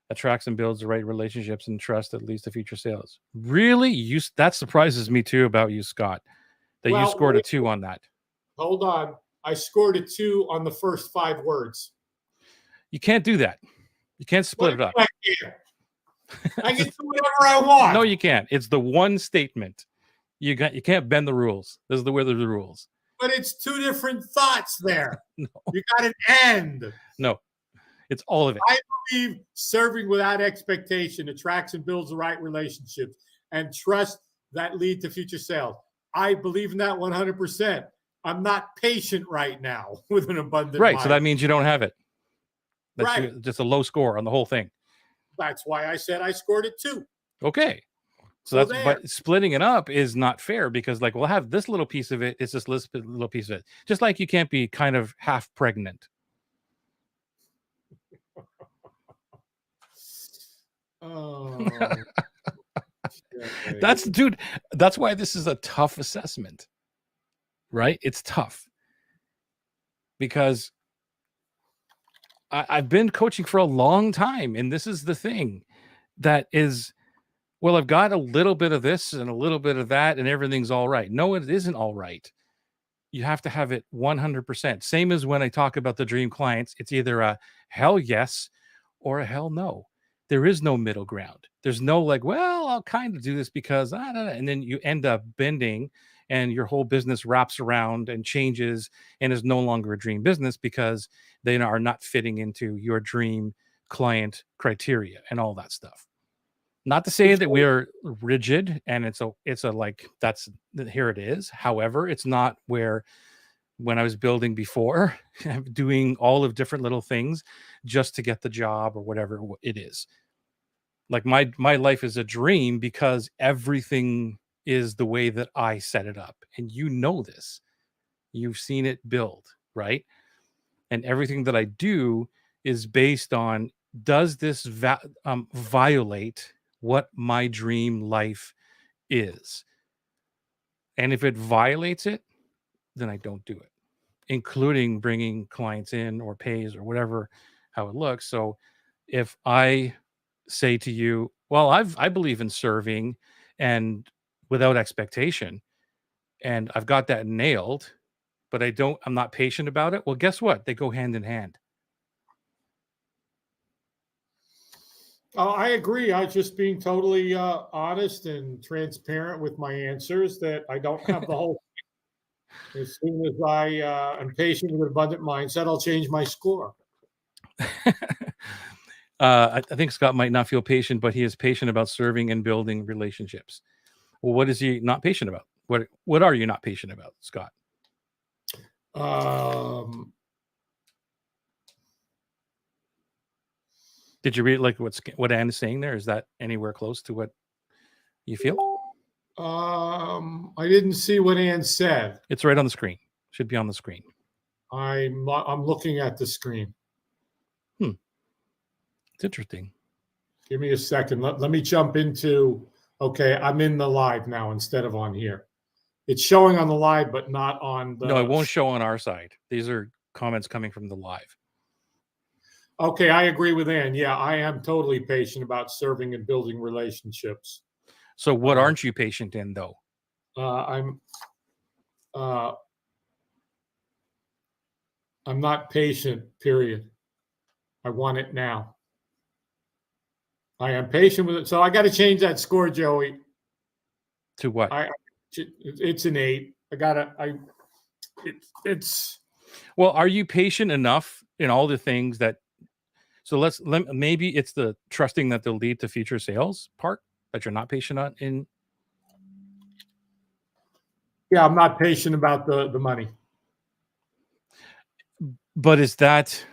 attracts and builds the right relationships and trust that leads to future sales. Really? That surprises me too about you, Scott, that you scored a 2 on that. Hold on. I scored a 2 on the first 5 words. You can't do that. You can't split it up. I can do whatever I want. No, you can't. It's the one statement. You can't bend the rules. This is the way of the rules. But it's 2 different thoughts there. No. You got an end. No. It's all of it. I believe serving without expectation attracts and builds the right relationships and trust that lead to future sales. I believe in that 100%. I'm not patient right now with an abundant mind. So that means you don't have it. That's right. Just a low score on the whole thing. That's why I said I scored it 2. Okay. So but splitting it up is not fair, because like we'll have this little piece of it. It's this little piece of it. Just like you can't be kind of half pregnant. Oh, that's why this is a tough assessment, right? It's tough because I've been coaching for a long time, and this is the thing that is, well, I've got a little bit of this and a little bit of that and everything's all right. No, it isn't all right. You have to have it 100%. Same as when I talk about the dream clients, it's either a hell yes or a hell no. There is no middle ground. There's no like, well, I'll kind of do this because I don't know. And then you end up bending and your whole business wraps around and changes and is no longer a dream business because they are not fitting into your dream client criteria and all that stuff. Not to say that we are rigid and it's a like, here it is. However, it's not where when I was building before, doing all of different little things just to get the job or whatever it is. Like my life is a dream because everything is the way that I set it up. And you know this. You've seen it build, right? And everything that I do is based on, does this violate what my dream life is? And if it violates it, then I don't do it, including bringing clients in or pays or whatever, how it looks. So if I say to you, well, I believe in serving and without expectation, and I've got that nailed, but I'm not patient about it. Well, guess what? They go hand in hand. Oh, I agree. I was just being totally honest and transparent with my answers, that I don't have the whole thing. As soon as I am patient with an abundant mindset, I'll change my score. I think Scott might not feel patient, but he is patient about serving and building relationships. Well, what is he not patient about? What are you not patient about, Scott? Did you read like what Anne is saying there? Is that anywhere close to what you feel? I didn't see what Anne said. It's right on the screen. Should be on the screen. I'm looking at the screen. It's interesting. Give me a second. Let me jump into. Okay, I'm in the live now instead of on here. It's showing on the live, but not on the. No, it won't show on our side. These are comments coming from the live. Okay, I agree with Ann. Yeah, I am totally patient about serving and building relationships. So what aren't you patient in, though? I'm not patient, period. I want it now. I am patient with it. So I got to change that score, Joey. To what? It's an 8. It's Well, are you patient enough in all the things that so maybe it's the trusting that they'll lead to future sales part that you're not patient on in. Yeah, I'm not patient about the money. But is that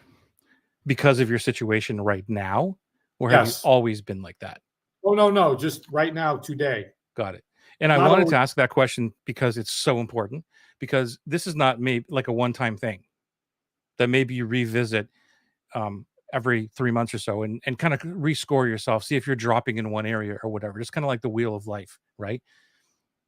because of your situation right now, or have you Yes. always been like that? Oh, no, just right now, today. Got it. And I Not wanted always. to ask that question because it's so important, because this is not maybe like a one-time thing that maybe you revisit every 3 months or so and kind of rescore yourself, see if you're dropping in one area or whatever. Just kind of like the wheel of life, right?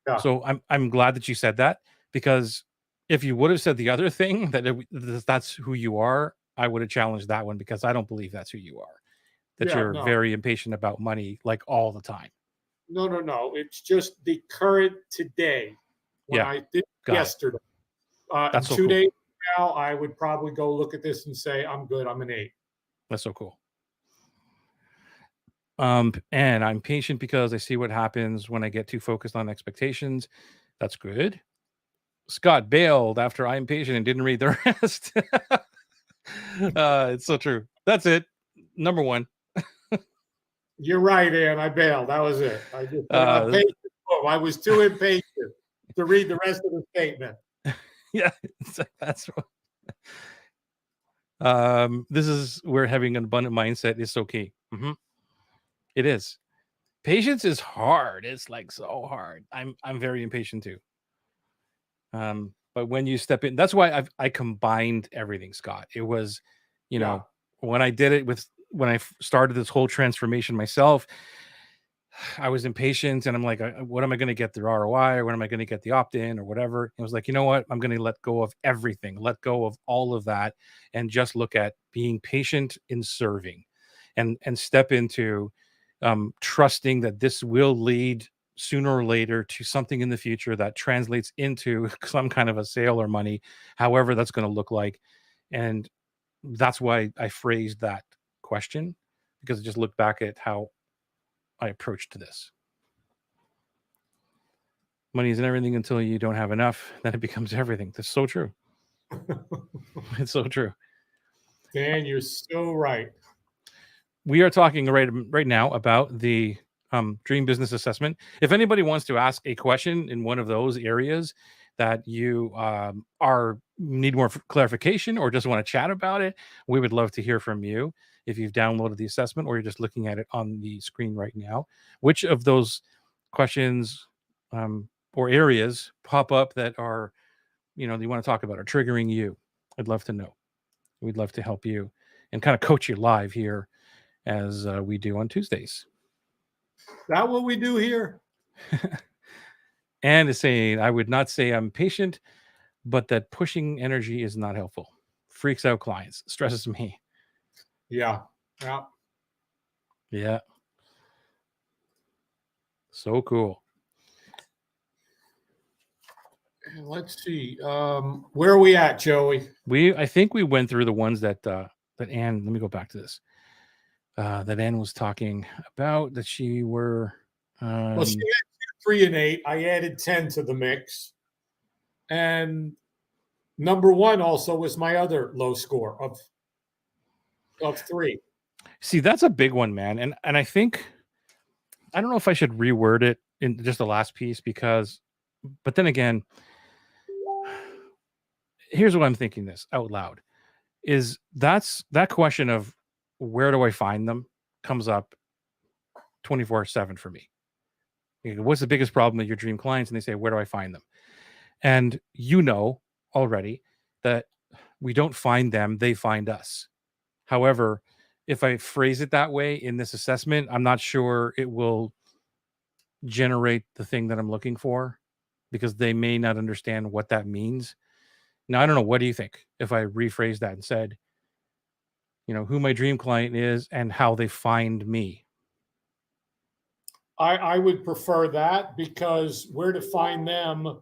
Yeah, So I'm glad that you said that, because if you would have said the other thing that's who you are, I would have challenged that one, because I don't believe that's who you are. That yeah, you're no, very impatient about money like all the time. no. It's just the current today. When Yeah, I did got it. yesterday, That's in so 2 days cool. from now, I would probably go look at this and say, I'm good. I'm an 8. That's so cool. And I'm patient because I see what happens when I get too focused on expectations. That's good. Scott bailed after I'm patient and didn't read the rest. It's so true. That's it. Number one. You're right, Ann. I bailed. That was it. I just said, Uh, patient. Oh, I was too impatient to read the rest of the statement. yeah, that's what. This is where having an abundant mindset is so key. It is. Patience is hard. It's like so hard. I'm very impatient too. But when you step in, that's why I combined everything, Scott. It was, you Yeah. know, when I did it when I started this whole transformation myself, I was impatient and I'm like, what am I going to get the ROI, or when am I going to get the opt-in or whatever? It was like, you know what? I'm going to let go of everything, let go of all of that, and just look at being patient in serving, and step into trusting that this will lead sooner or later to something in the future that translates into some kind of a sale or money, however that's going to look like. And that's why I phrased that question, because I just look back at how I approached this. Money isn't everything until you don't have enough. Then it becomes everything. That's so true. It's so true. Dan, you're so right. We are talking right now about the dream business assessment. If anybody wants to ask a question in one of those areas that you are need more clarification, or just want to chat about it, we would love to hear from you. If you've downloaded the assessment or you're just looking at it on the screen right now, which of those questions or areas pop up that are, you want to talk about, or triggering you? I'd love to know. We'd love to help you and kind of coach you live here, as we do on Tuesdays. That what we do here? And is saying, I would not say I'm patient, but that pushing energy is not helpful. Freaks out clients, stresses me. Yeah. Yeah. So cool. Let's see. Where are we at, Joey? I think we went through the ones that Anne, let me go back to this. That Anne was talking about, that she were Well, she had 3 and 8. I added 10 to the mix. And number 1 also was my other low score of 3. See, that's a big one, man. And I think, I don't know if I should reword it in just the last piece, but then again, here's what I'm thinking this out loud, is that question of where do I find them comes up 24/7 for me. What's the biggest problem with your dream clients? And they say, where do I find them? And already that we don't find them, they find us. However, if I phrase it that way in this assessment, I'm not sure it will generate the thing that I'm looking for, because they may not understand what that means. Now, I don't know. What do you think if I rephrase that and said, who my dream client is and how they find me? I would prefer that, because where to find them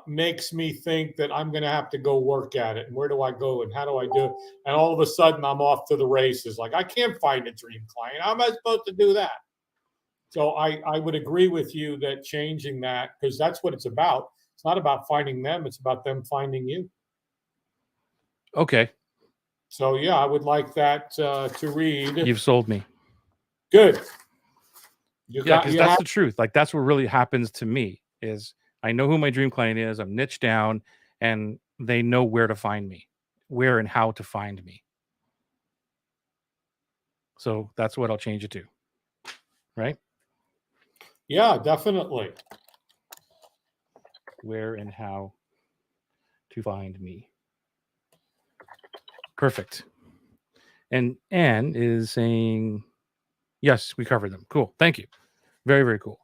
makes me think that I'm going to have to go work at it. And where do I go and how do I do it? And all of a sudden, I'm off to the races. Like, I can't find a dream client. How am I supposed to do that? So I would agree with you that changing that, because that's what it's about. It's not about finding them, it's about them finding you. Okay, So yeah, I would like that to read. you've sold me. Good. Yeah, because You that's have the truth. Like that's what really happens to me is I know who my dream client is. I'm niched down, and they know where to find me, where and how to find me. So that's what I'll change it to, right? yeah, definitely. Where and how to find me. Perfect. And Anne is saying, yes, we covered them. Cool. Thank you. Very, very cool.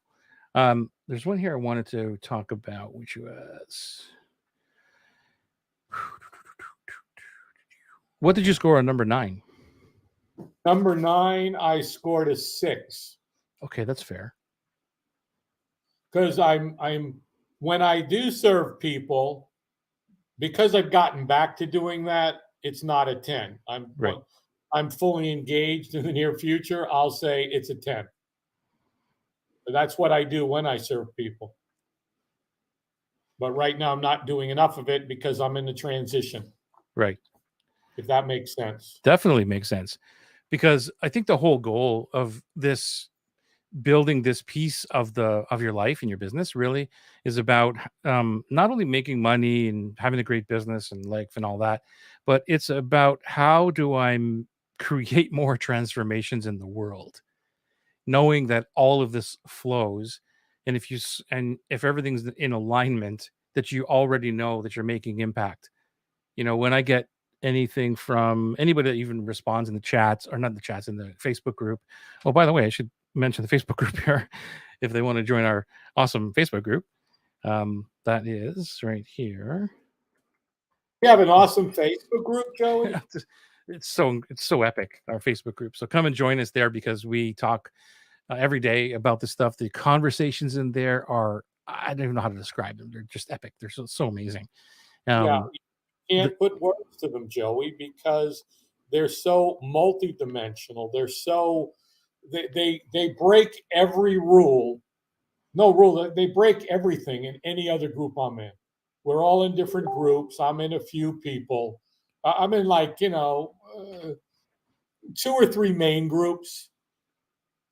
There's one here I wanted to talk about, which was what did you score on number 9? Number 9, I scored a 6. Okay, that's fair. Because I'm when I do serve people, because I've gotten back to doing that, it's not a 10. Right. I'm fully engaged in the near future. I'll say it's a 10. But that's what I do when I serve people. But right now, I'm not doing enough of it because I'm in the transition. Right. If that makes sense. Definitely makes sense. Because I think the whole goal of this building this piece of your life and your business really is about not only making money and having a great business and life and all that, but it's about how do I create more transformations in the world, knowing that all of this flows, and if everything's in alignment, that you already know that you're making impact. When I get anything from anybody that even responds in the chats, or not the chats, in the Facebook group. Oh, by the way, I should mention the Facebook group here if they want to join our awesome Facebook group. That is right here. We have an awesome Facebook group, Joey. It's so epic, our Facebook group. So come and join us there, because we talk every day about this stuff. The conversations in there are, I don't even know how to describe them. They're just epic. They're so amazing. Yeah, you can't put words to them, Joey, because they're so multidimensional. They're so they break every rule. No rule. They break everything in any other group I'm in. We're all in different groups. I'm in a few people. I'm in 2 or 3 main groups.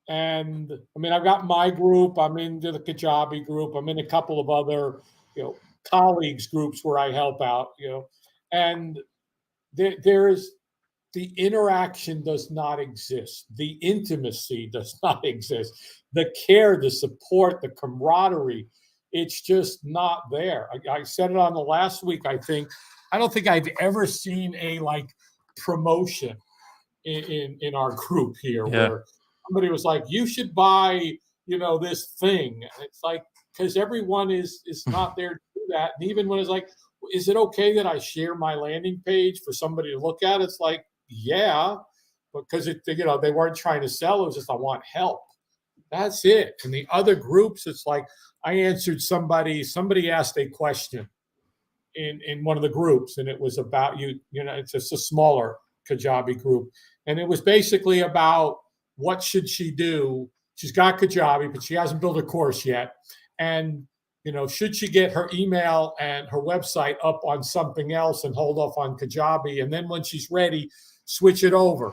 And I mean, I've got my group. I'm into the Kajabi group. I'm in a couple of other, colleagues groups where I help out. And there is the interaction does not exist. The intimacy does not exist. The care, the support, the camaraderie, it's just not there. I said it on the last week. I don't think I've ever seen a promotion in our group here where somebody was like, you should buy, this thing. And it's like, because everyone is not there to do that. And even when it's like, is it okay that I share my landing page for somebody to look at? It's like, yeah, because they weren't trying to sell. It was just, I want help. That's it. And the other groups, it's like, I answered somebody asked a question in one of the groups, and it was about it's just a smaller Kajabi group. And it was basically about what should she do? She's got Kajabi, but she hasn't built a course yet. And, should she get her email and her website up on something else and hold off on Kajabi? And then when she's ready, switch it over.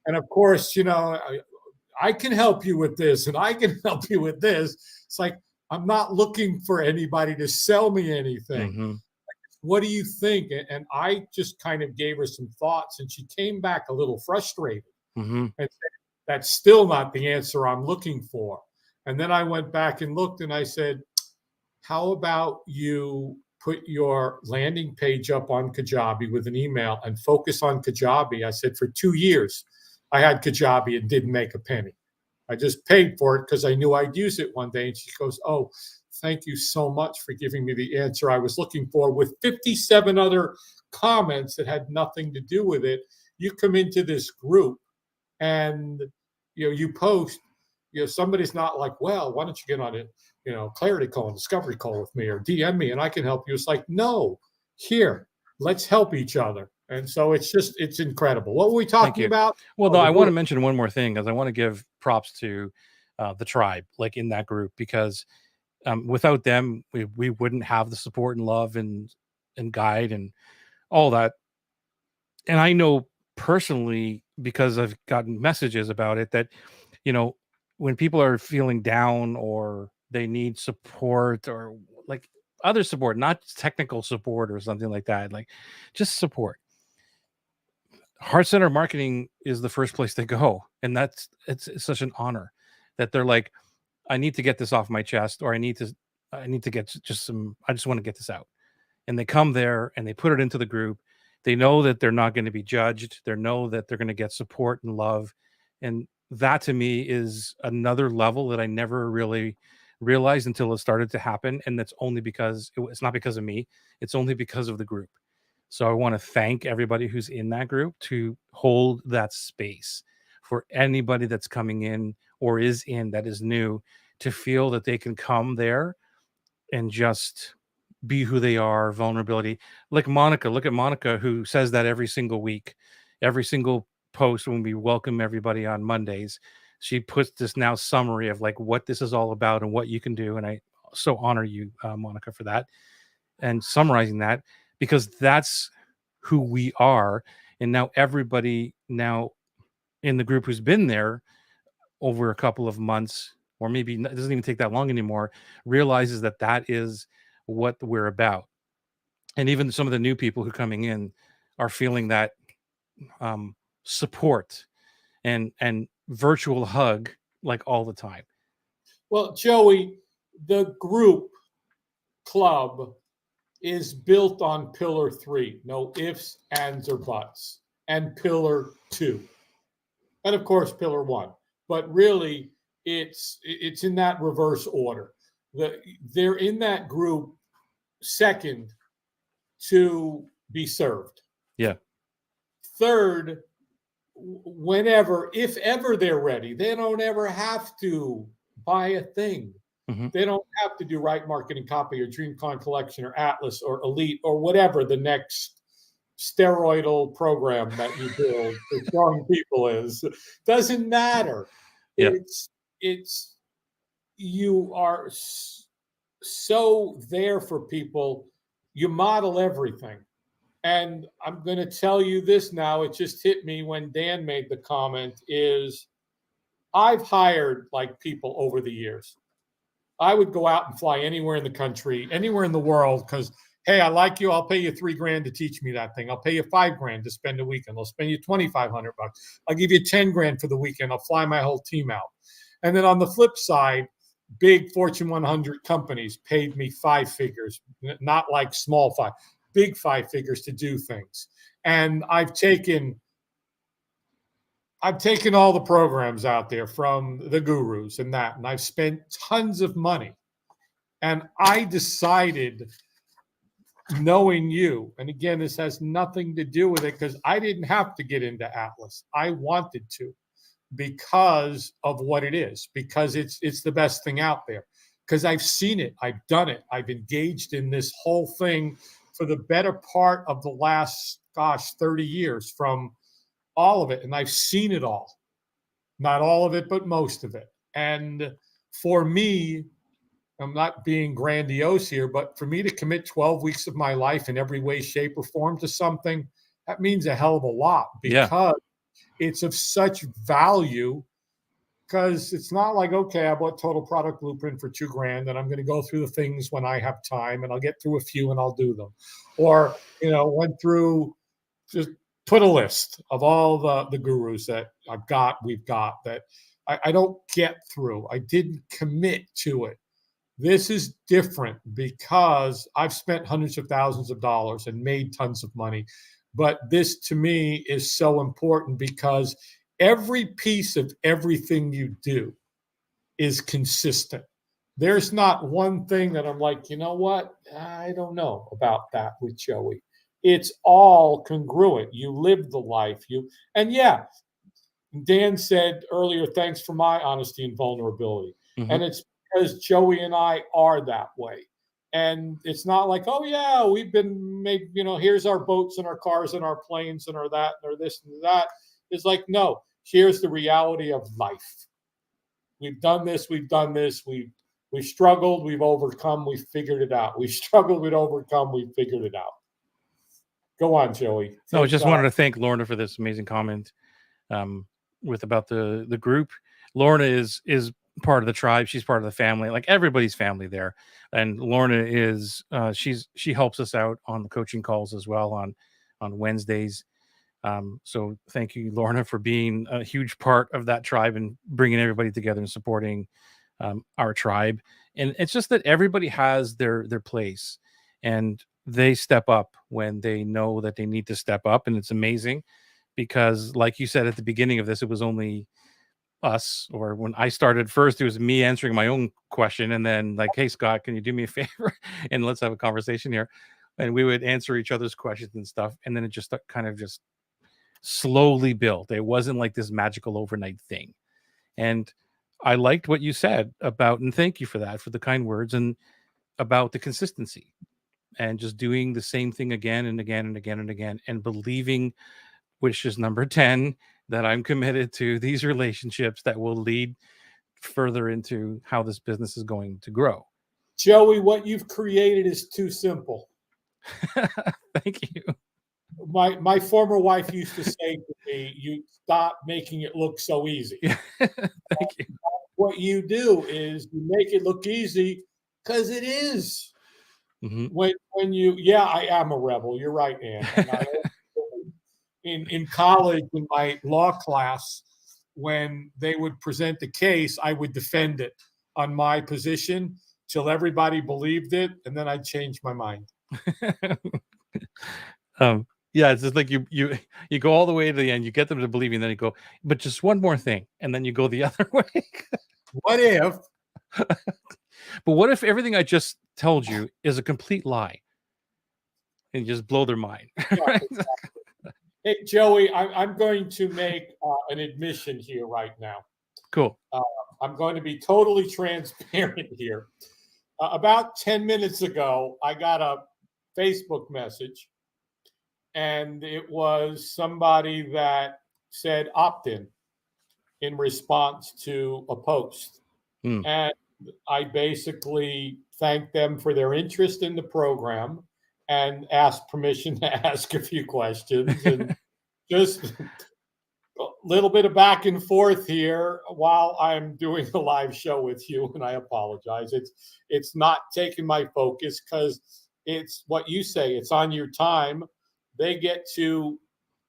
And of course, I can help you with this and I can help you with this. It's like, I'm not looking for anybody to sell me anything. Mm-hmm. What do you think? And I just kind of gave her some thoughts, and she came back a little frustrated Mm-hmm. and said, that's still not the answer I'm looking for. And then I went back and looked, and I said, how about you put your landing page up on Kajabi with an email and focus on Kajabi? I said, for 2 years, I had Kajabi and didn't make a penny. I just paid for it because I knew I'd use it one day. And she goes, oh, thank you so much for giving me the answer I was looking for, with 57 other comments that had nothing to do with it. You come into this group and you post, somebody's not like, well, why don't you get on it, clarity call and discovery call with me, or DM me and I can help you. It's like, no, here, let's help each other. And so it's incredible. What were we talking about? Well, though, I want to mention one more thing, because I want to give props to the tribe, like in that group, because without them, we wouldn't have the support and love and guide and all that. And I know personally, because I've gotten messages about it, that you know when people are feeling down or they need support or like other support, not technical support or something like that, like just support, heart center marketing is the first place they go. And it's such an honor that they're like, I need to get this off my chest, or I need to get just some, I just want to get this out. And they come there and they put it into the group. They know that they're not going to be judged. They know that they're going to get support and love. And that to me is another level that I never really realized until it started to happen. And that's only because it's not because of me. It's only because of the group. So I want to thank everybody who's in that group to hold that space for anybody that's coming in or is in that is new, to feel that they can come there and just be who they are, vulnerability. Like Monica, look at Monica, who says that every single week, every single post when we welcome everybody on Mondays. She puts this now summary of like what this is all about and what you can do. And I so honor you, Monica, for that and summarizing that, because that's who we are. And now everybody now in the group who's been there over a couple of months, or maybe it doesn't even take that long anymore, realizes that that is what we're about. And even some of the new people who are coming in are feeling that support and virtual hug like all the time. Well, Joey, the group club is built on pillar 3, no ifs, ands, or buts, and pillar 2, and of course pillar 1. But really, it's in that reverse order. They're in that group second to be served. Yeah. Third, whenever, if ever they're ready, they don't ever have to buy a thing. Mm-hmm. They don't have to do Right Marketing Copy or DreamCon Collection or Atlas or Elite or whatever the next steroidal program that you build for strong people is. Doesn't matter. Yeah. It's you are so there for people. You model everything. And I'm going to tell you this now. It just hit me when Dan made the comment is I've hired like people over the years. I would go out and fly anywhere in the country, anywhere in the world, because, hey, I like you. I'll pay you $3,000 to teach me that thing. I'll pay you $5,000 to spend a weekend. I'll spend you $2,500. I'll give you $10,000 for the weekend. I'll fly my whole team out. And then on the flip side, big Fortune 100 companies paid me 5 figures, not like small 5, big 5 figures to do things. And I've taken all the programs out there from the gurus and I've spent tons of money. And I decided, knowing you, and again, this has nothing to do with it because I didn't have to get into Atlas. I wanted to because of what it is, because it's the best thing out there. Because I've seen it, I've done it, I've engaged in this whole thing for the better part of the last, 30 years, from all of it. And I've seen it all. Not all of it, but most of it. And for me, I'm not being grandiose here, but for me to commit 12 weeks of my life in every way, shape, or form to something, that means a hell of a lot, because it's of such value. Because it's not like, okay, I bought Total Product Blueprint for $2,000 and I'm going to go through the things when I have time and I'll get through a few and I'll do them. Or, went through, just put a list of all the gurus that we've got that I don't get through. I didn't commit to it. This is different because I've spent hundreds of thousands of dollars and made tons of money. But this to me is so important because every piece of everything you do is consistent. There's not one thing that I'm like, you know what? I don't know about that with Joey. It's all congruent. You live the life. And yeah, Dan said earlier, thanks for my honesty and vulnerability. Mm-hmm. And it's because Joey and I are that way. And it's not like, oh yeah, we've been made, here's our boats and our cars and our planes and our that and our this and that. It's like, no, here's the reality of life. we've done this. We've struggled. We've overcome. We've figured it out. We've struggled. We've overcome. We've figured it out. Go on, Joey. No, I just wanted to thank Lorna for this amazing comment with about the group. Lorna is part of the tribe. She's part of the family, like everybody's family there. And Lorna is she helps us out on the coaching calls as well on Wednesdays. So thank you, Lorna, for being a huge part of that tribe and bringing everybody together and supporting our tribe. And it's just that everybody has their place, and they step up when they know that they need to step up. And it's amazing because, like you said at the beginning of this, it was only us, or when I started first, it was me answering my own question, and then like, hey Scott, can you do me a favor and let's have a conversation here, and we would answer each other's questions and stuff, and then it just kind of just slowly built. It wasn't like this magical overnight thing. And I liked what you said about, and thank you for that, for the kind words, and about the consistency and just doing the same thing again and again and again and again, and believing, which is number 10, that I'm committed to these relationships that will lead further into how this business is going to grow. Joey, what you've created is too simple. Thank you. My former wife used to say to me, you stop making it look so easy. Yeah. Thank you. What you do is you make it look easy because it is. Mm-hmm. When you, I am a rebel. You're right, Ann. In college, in my law class, when they would present the case, I would defend it on my position till everybody believed it, and then I'd change my mind. Yeah, it's just like you go all the way to the end, you get them to believe you, and then you go, but just one more thing, and then you go the other way. What if? But what if everything I just told you is a complete lie, and you just blow their mind? Right? Hey, Joey, I'm going to make an admission here right now. Cool. I'm going to be totally transparent here. About 10 minutes ago, I got a Facebook message, and it was somebody that said opt-in in response to a post. And I basically thanked them for their interest in the program and asked permission to ask a few questions, and just a little bit of back and forth here while I'm doing a live show with you. And I apologize. It's not taking my focus because it's what you say. It's on your time. They get to,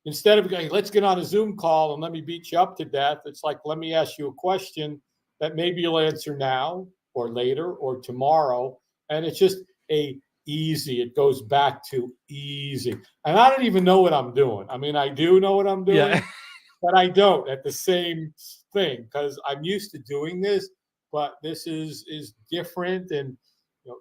instead of going, let's get on a Zoom call and let me beat you up to death, it's like, let me ask you a question that maybe you'll answer now or later or tomorrow. And it's just easy. It goes back to easy. And I don't even know what I'm doing. I mean, I do know what I'm doing, but I don't at the same thing because I'm used to doing this, but this is different. And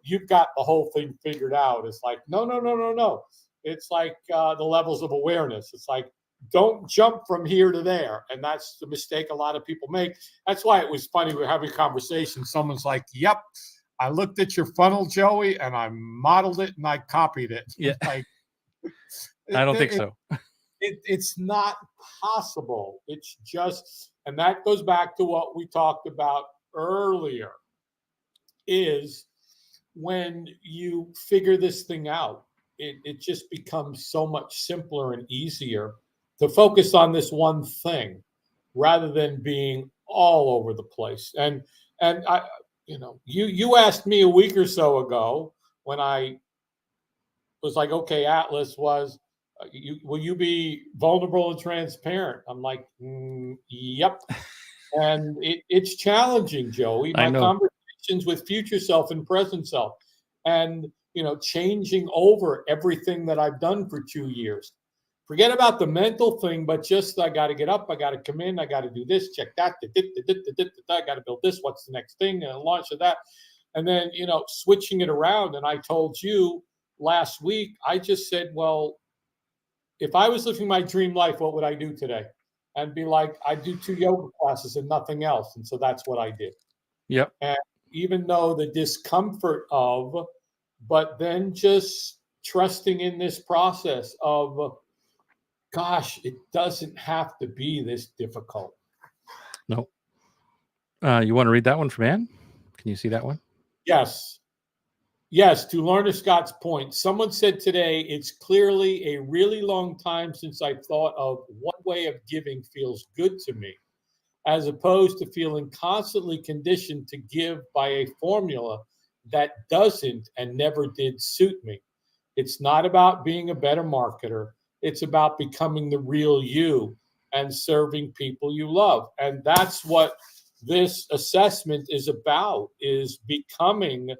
you've got the whole thing figured out. It's like, no. It's like the levels of awareness. It's like, don't jump from here to there. And that's the mistake a lot of people make. That's why it was funny. We're having a conversation. Someone's like, yep, I looked at your funnel, Joey, and I modeled it and I copied it. Yeah. Like, I don't think so. It's not possible. It's just, and that goes back to what we talked about earlier, is when you figure this thing out, it just becomes so much simpler and easier to focus on this one thing rather than being all over the place. And I, you asked me a week or so ago when I was like, okay, Atlas was, will you be vulnerable and transparent? I'm like, yep. And it's challenging, Joey. My conversations with future self and present self, and changing over everything that I've done for 2 years. Forget about the mental thing, but just I got to get up, I got to come in, I got to do this, check that, I got to build this. What's the next thing? And launch of that, and then switching it around. And I told you last week, I just said, well, if I was living my dream life, what would I do today? And be like, I do 2 yoga classes and nothing else. And so that's what I did. Yep. And even though the discomfort of, but then just trusting in this process of, gosh, it doesn't have to be this difficult. No. You want to read that one from Anne? Can you see that one? Yes. Yes, to Lorna Scott's point, someone said today, it's clearly a really long time since I thought of what way of giving feels good to me, as opposed to feeling constantly conditioned to give by a formula that doesn't and never did suit me. It's not about being a better marketer, it's about becoming the real you and serving people you love. And that's what this assessment is about, is becoming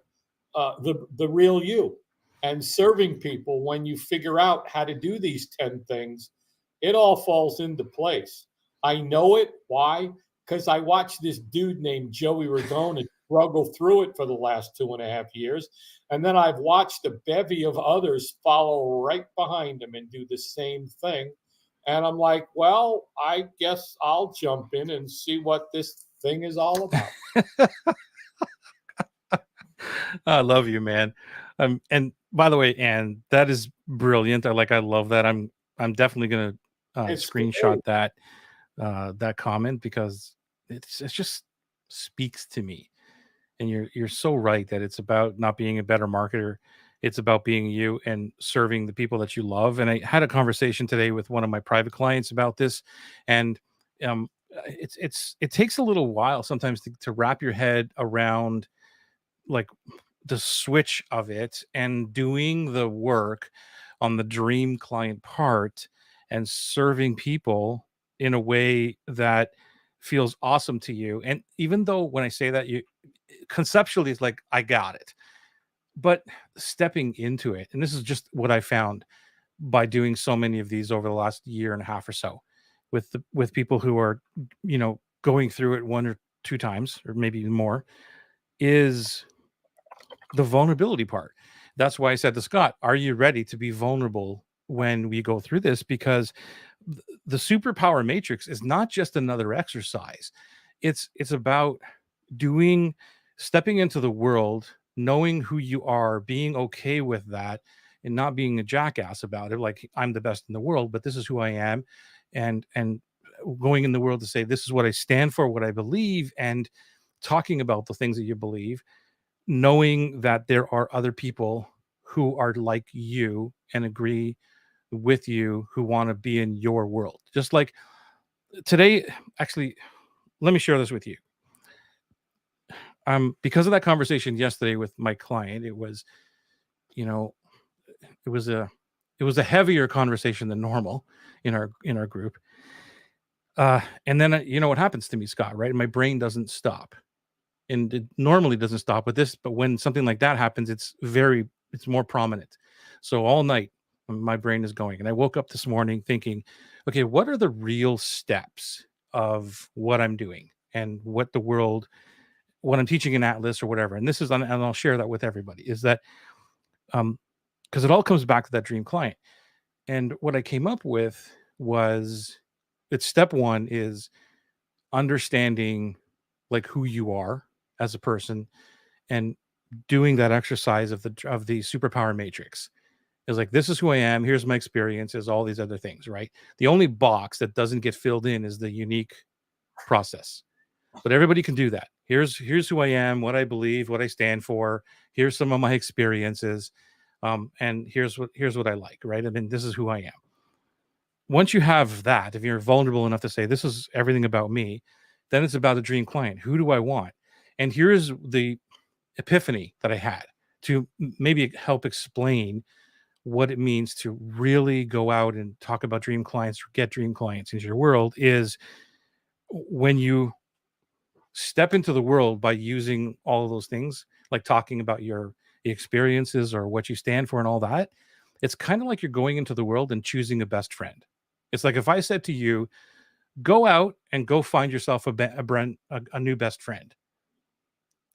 the real you and serving people. When you figure out how to do these 10 things, it all falls into place. I know it. Why? Because I watched this dude named Joey Ragona struggle through it for the last 2.5 years. And then I've watched a bevy of others follow right behind him and do the same thing. And I'm like, well, I guess I'll jump in and see what this thing is all about. I love you, man. And by the way, Anne, that is brilliant. I love that. I'm definitely gonna It's screenshot great. that comment because it just speaks to me. And you're so right that it's about not being a better marketer. It's about being you and serving the people that you love. And I had a conversation today with one of my private clients about this, and it takes a little while sometimes to wrap your head around like the switch of it and doing the work on the dream client part and serving people in a way that feels awesome to you. And even though when I say that, you conceptually it's like I got it, but stepping into it, and this is just what I found by doing so many of these over the last year and a half or so with people who are going through it one or two times or maybe even more, is the vulnerability part. That's why I said to Scott, are you ready to be vulnerable when we go through this? Because the superpower matrix is not just another exercise. It's about doing stepping into the world, knowing who you are, being okay with that, and not being a jackass about it. Like I'm the best in the world, but this is who I am, and going in the world to say this is what I stand for, what I believe, and talking about the things that you believe, knowing that there are other people who are like you and agree with you who want to be in your world. Just like today, actually, let me share this with you. Because of that conversation yesterday with my client, it was, you know, it was a it was a heavier conversation than normal in our group. And then you know what happens to me, Scott, right? My brain doesn't stop. And it normally doesn't stop with this, but when something like that happens, it's more prominent. So all night my brain is going, and I woke up this morning thinking, okay, what are the real steps of what I'm doing and what I'm teaching in Atlas or whatever? And and I'll share that with everybody, is that um because it all comes back to that dream client. And what I came up with was, it's step one is understanding like who you are as a person, and doing that exercise of the superpower matrix is like, this is who I am, here's my experiences, all these other things, right? The only box that doesn't get filled in is the unique process, but everybody can do that. Here's who I am, what I believe, what I stand for, here's some of my experiences, and here's what I like, right? I mean, this is who I am. Once you have that, if you're vulnerable enough to say this is everything about me, then it's about a dream client. Who do I want? And here's the epiphany that I had to maybe help explain what it means to really go out and talk about dream clients or get dream clients into your world, is when you step into the world by using all of those things, like talking about your experiences or what you stand for and all that. It's kind of like you're going into the world and choosing a best friend. It's like if I said to you, go out and go find yourself a new best friend,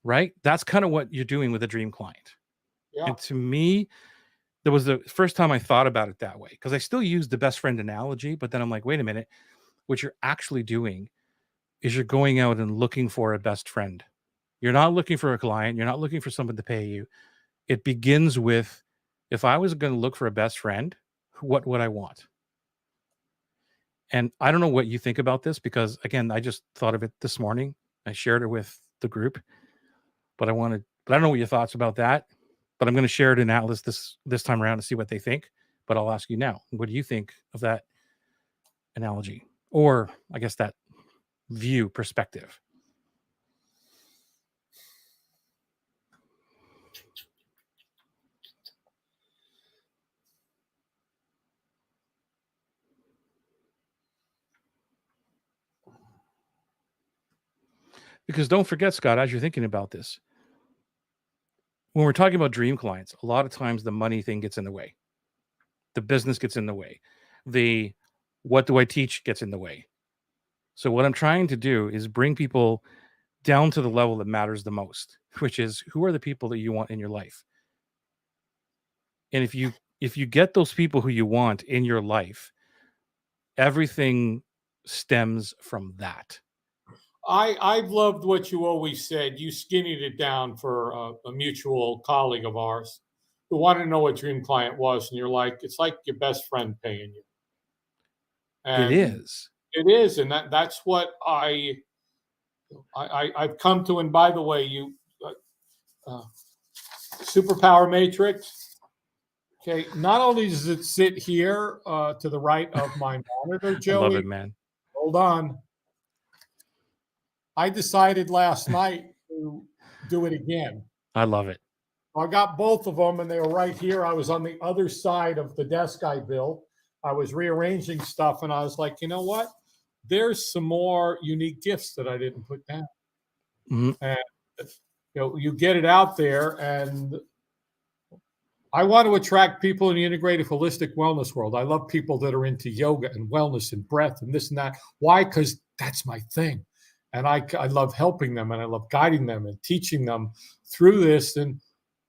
right? That's kind of what you're doing with a dream client. Yeah. And to me, that was the first time I thought about it that way, because I still use the best friend analogy, but then I'm like, wait a minute, what you're actually doing is you're going out and looking for a best friend. You're not looking for a client, you're not looking for someone to pay you. It begins with, if I was going to look for a best friend, what would I want? And I don't know what you think about this, because again, I just thought of it this morning I shared it with the group, but I don't know what your thoughts about that. But I'm going to share it in Atlas this time around to see what they think. But I'll ask you now, what do you think of that analogy, or I guess that view perspective? Because don't forget, Scott, as you're thinking about this, when we're talking about dream clients, a lot of times the money thing gets in the way. The business gets in the way. The what do I teach gets in the way. So what I'm trying to do is bring people down to the level that matters the most, which is who are the people that you want in your life. And if you get those people who you want in your life, everything stems from that. I've loved what you always said. You skinnied it down for a mutual colleague of ours who wanted to know what dream client was, and you're like, it's like your best friend paying you, It and is. it is, and that's what I've come to. And by the way, you uh, superpower matrix. Okay, not only does it sit here to the right of my monitor, I love it, Joey. man. Hold on. I decided last night to do it again. I love it. I got both of them, and they were right here. I was on the other side of the desk I built. I was rearranging stuff, and I was like, you know what? There's some more unique gifts that I didn't put down. Mhm. And you get it out there, and I want to attract people in the integrative holistic wellness world. I love people that are into yoga and wellness and breath and this and that. Why? Because that's my thing. And I love helping them, and I love guiding them and teaching them through this. And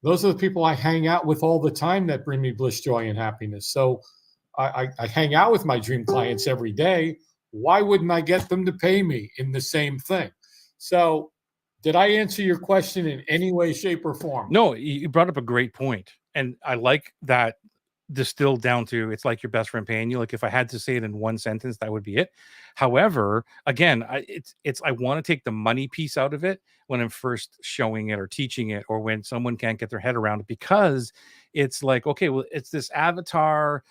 those are the people I hang out with all the time that bring me bliss, joy, and happiness. So I hang out with my dream clients every day. Why wouldn't I get them to pay me in the same thing? So did I answer your question in any way, shape, or form? No, you brought up a great point, and I like that distilled down to it's like your best friend paying you. Like if I had to say it in one sentence, that would be it. However, again, it's I want to take the money piece out of it when I'm first showing it or teaching it, or when someone can't get their head around it, because it's like, okay, well, it's this avatar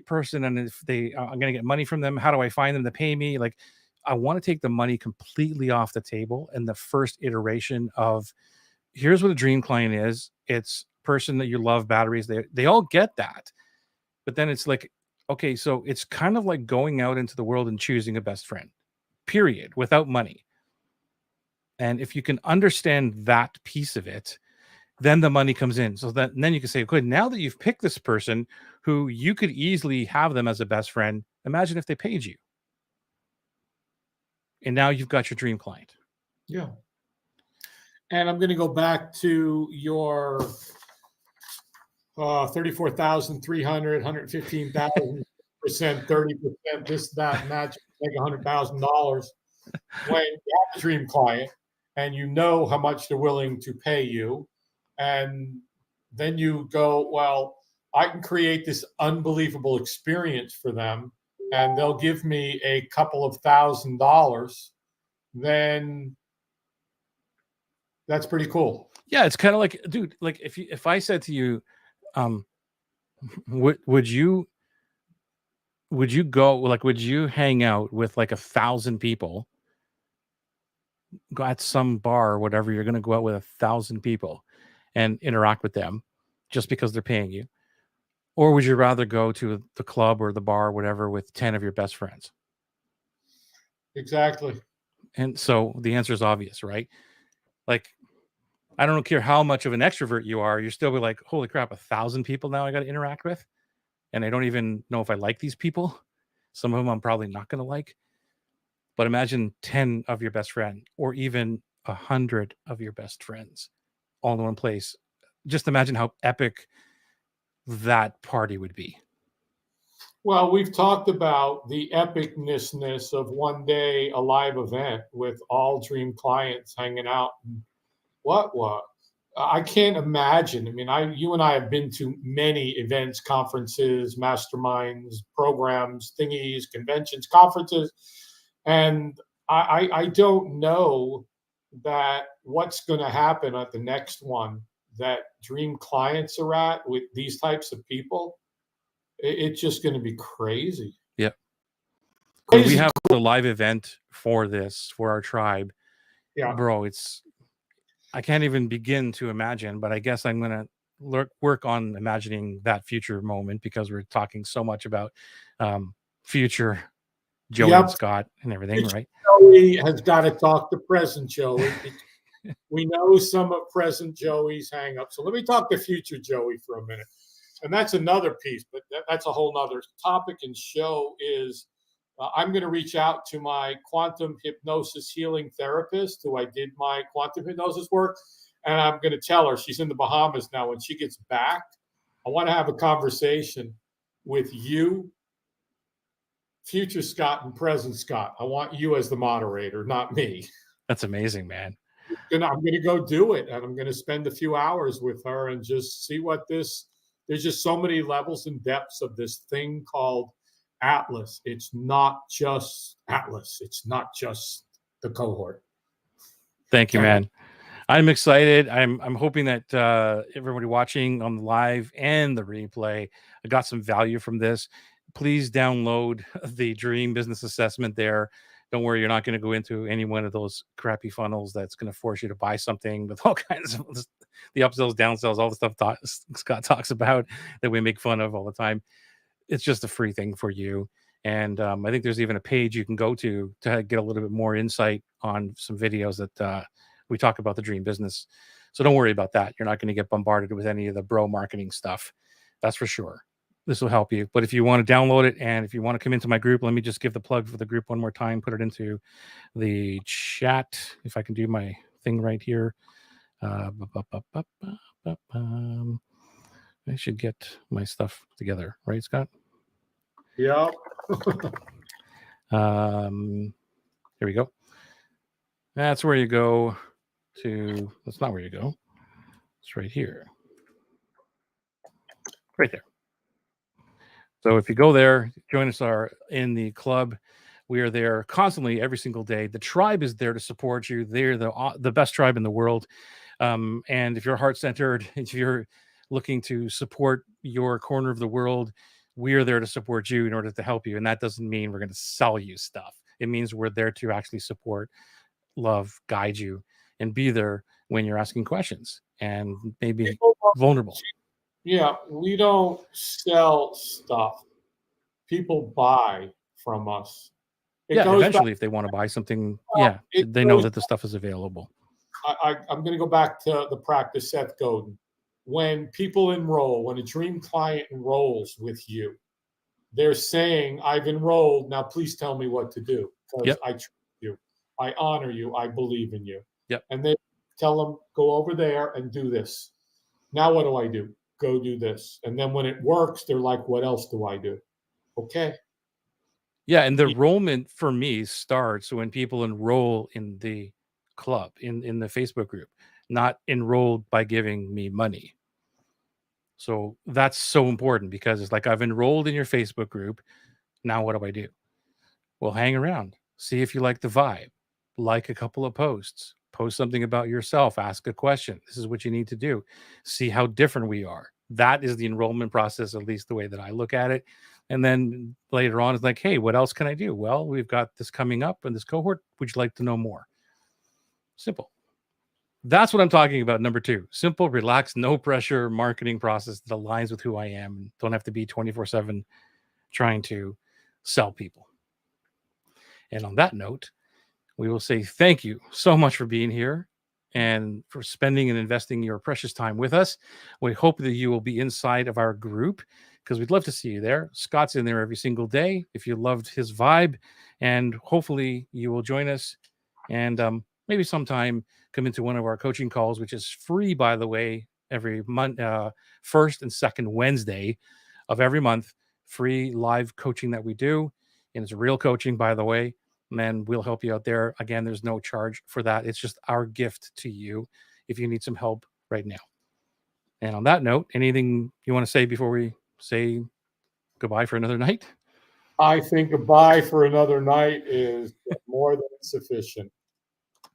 person, and if I'm going to get money from them, how do I find them to pay me? Like, I want to take the money completely off the table in the first iteration of here's what a dream client is. It's person that you love, batteries. They all get that. But then it's like, okay, so it's kind of like going out into the world and choosing a best friend, period, without money. And if you can understand that piece of it, then the money comes in. So that and then you can say, okay, now that you've picked this person who you could easily have them as a best friend, imagine if they paid you. And now you've got your dream client. Yeah. And I'm going to go back to your 34,300, 115,000%, 30%, this, that, match, make $100,000. When you have a dream client and you know how much they're willing to pay you, and then you go, well, I can create this unbelievable experience for them, and they'll give me a couple of $1,000s, then that's pretty cool. Yeah, it's kind of like, dude, like if I said to you, um, would you go, like, would you hang out with like 1,000 people, go at some bar or whatever, you're going to go out with 1,000 people and interact with them just because they're paying you? Or would you rather go to the club or the bar or whatever with 10 of your best friends? Exactly. And so the answer is obvious, right? Like, I don't care how much of an extrovert you are, you're still be like, holy crap, 1,000 people now I got to interact with. And I don't even know if I like these people. Some of them I'm probably not going to like. But imagine 10 of your best friend, or even 100 of your best friends all in one place. Just imagine how epic that party would be. Well, we've talked about the epicness of one day a live event with all dream clients hanging out. What? I can't imagine. I mean, you and I have been to many events, conferences, masterminds, programs, thingies, conventions, conferences, and I don't know that what's going to happen at the next one that dream clients are at with these types of people, it's just going to be crazy. Yeah. When we Crazy have cool. the live event for this, for our tribe, Yeah. bro, I can't even begin to imagine, but I guess I'm going to work on imagining that future moment because we're talking so much about future Joey and Yep. Scott and everything, right? Joey has got to talk to present Joey. We know some of present Joey's hangups. So let me talk to future Joey for a minute. And that's another piece, but that's a whole nother topic and show is I'm going to reach out to my quantum hypnosis healing therapist who I did my quantum hypnosis work. And I'm going to tell her, she's in the Bahamas now. When she gets back, I want to have a conversation with you, future Scott and present Scott. I want you as the moderator, not me. That's amazing, man. I'm going to go do it. And I'm going to spend a few hours with her and just see what this, there's just so many levels and depths of this thing called Atlas. It's not just Atlas. It's not just the cohort. Thank you, man. I'm excited. I'm hoping that everybody watching on the live and the replay got some value from this. Please download the Dream Business Assessment there. Don't worry, you're not going to go into any one of those crappy funnels that's going to force you to buy something with all kinds of the upsells, downsells, all the stuff Scott talks about that we make fun of all the time. It's just a free thing for you. And I think there's even a page you can go to get a little bit more insight on some videos that we talk about the dream business. So don't worry about that. You're not going to get bombarded with any of the bro marketing stuff. That's for sure. This will help you. But if you want to download it and if you want to come into my group, let me just give the plug for the group one more time, put it into the chat. If I can do my thing right here. I should get my stuff together, right, Scott? Yeah. Here we go. That's where you go to. That's not where you go. It's right here. Right there. So if you go there, join us in the club. We are there constantly every single day. The tribe is there to support you. They're the best tribe in the world. And if you're heart-centered, if you're looking to support your corner of the world, we are there to support you in order to help you. And that doesn't mean we're going to sell you stuff. It means we're there to actually support, love, guide you, and be there when you're asking questions and maybe vulnerable. Yeah, we don't sell stuff. People buy from us. Eventually, if they want to buy something, they know that the stuff is available. I'm going to go back to the practice, Seth Godin. When people enroll, when a dream client enrolls with you, they're saying, I've enrolled. Now, please tell me what to do because I trust you. I honor you. I believe in you. Yep. And they tell them, go over there and do this. Now, what do I do? Go do this. And then when it works, they're like, what else do I do? Okay. Yeah. And the enrollment for me starts when people enroll in the club, in the Facebook group, not enrolled by giving me money. So that's so important because it's like I've enrolled in your Facebook group. Now what do I do? Well, hang around, see if you like the vibe, like a couple of posts, post something about yourself, ask a question. This is what you need to do. See how different we are. That is the enrollment process, at least the way that I look at it. And then later on, it's like, hey, what else can I do? Well, we've got this coming up in this cohort. Would you like to know more? Simple. That's what I'm talking about. Number 2, simple, relaxed, no pressure marketing process that aligns with who I am. Don't have to be 24/7 trying to sell people. And on that note, we will say thank you so much for being here and for spending and investing your precious time with us. We hope that you will be inside of our group because we'd love to see you there. Scott's in there every single day if you loved his vibe, and hopefully you will join us and maybe sometime come into one of our coaching calls, which is free, by the way, every month, first and second Wednesday of every month, free live coaching that we do. And it's real coaching, by the way. And we'll help you out there. Again, there's no charge for that. It's just our gift to you if you need some help right now. And on that note, anything you want to say before we say goodbye for another night? I think goodbye for another night is more than sufficient.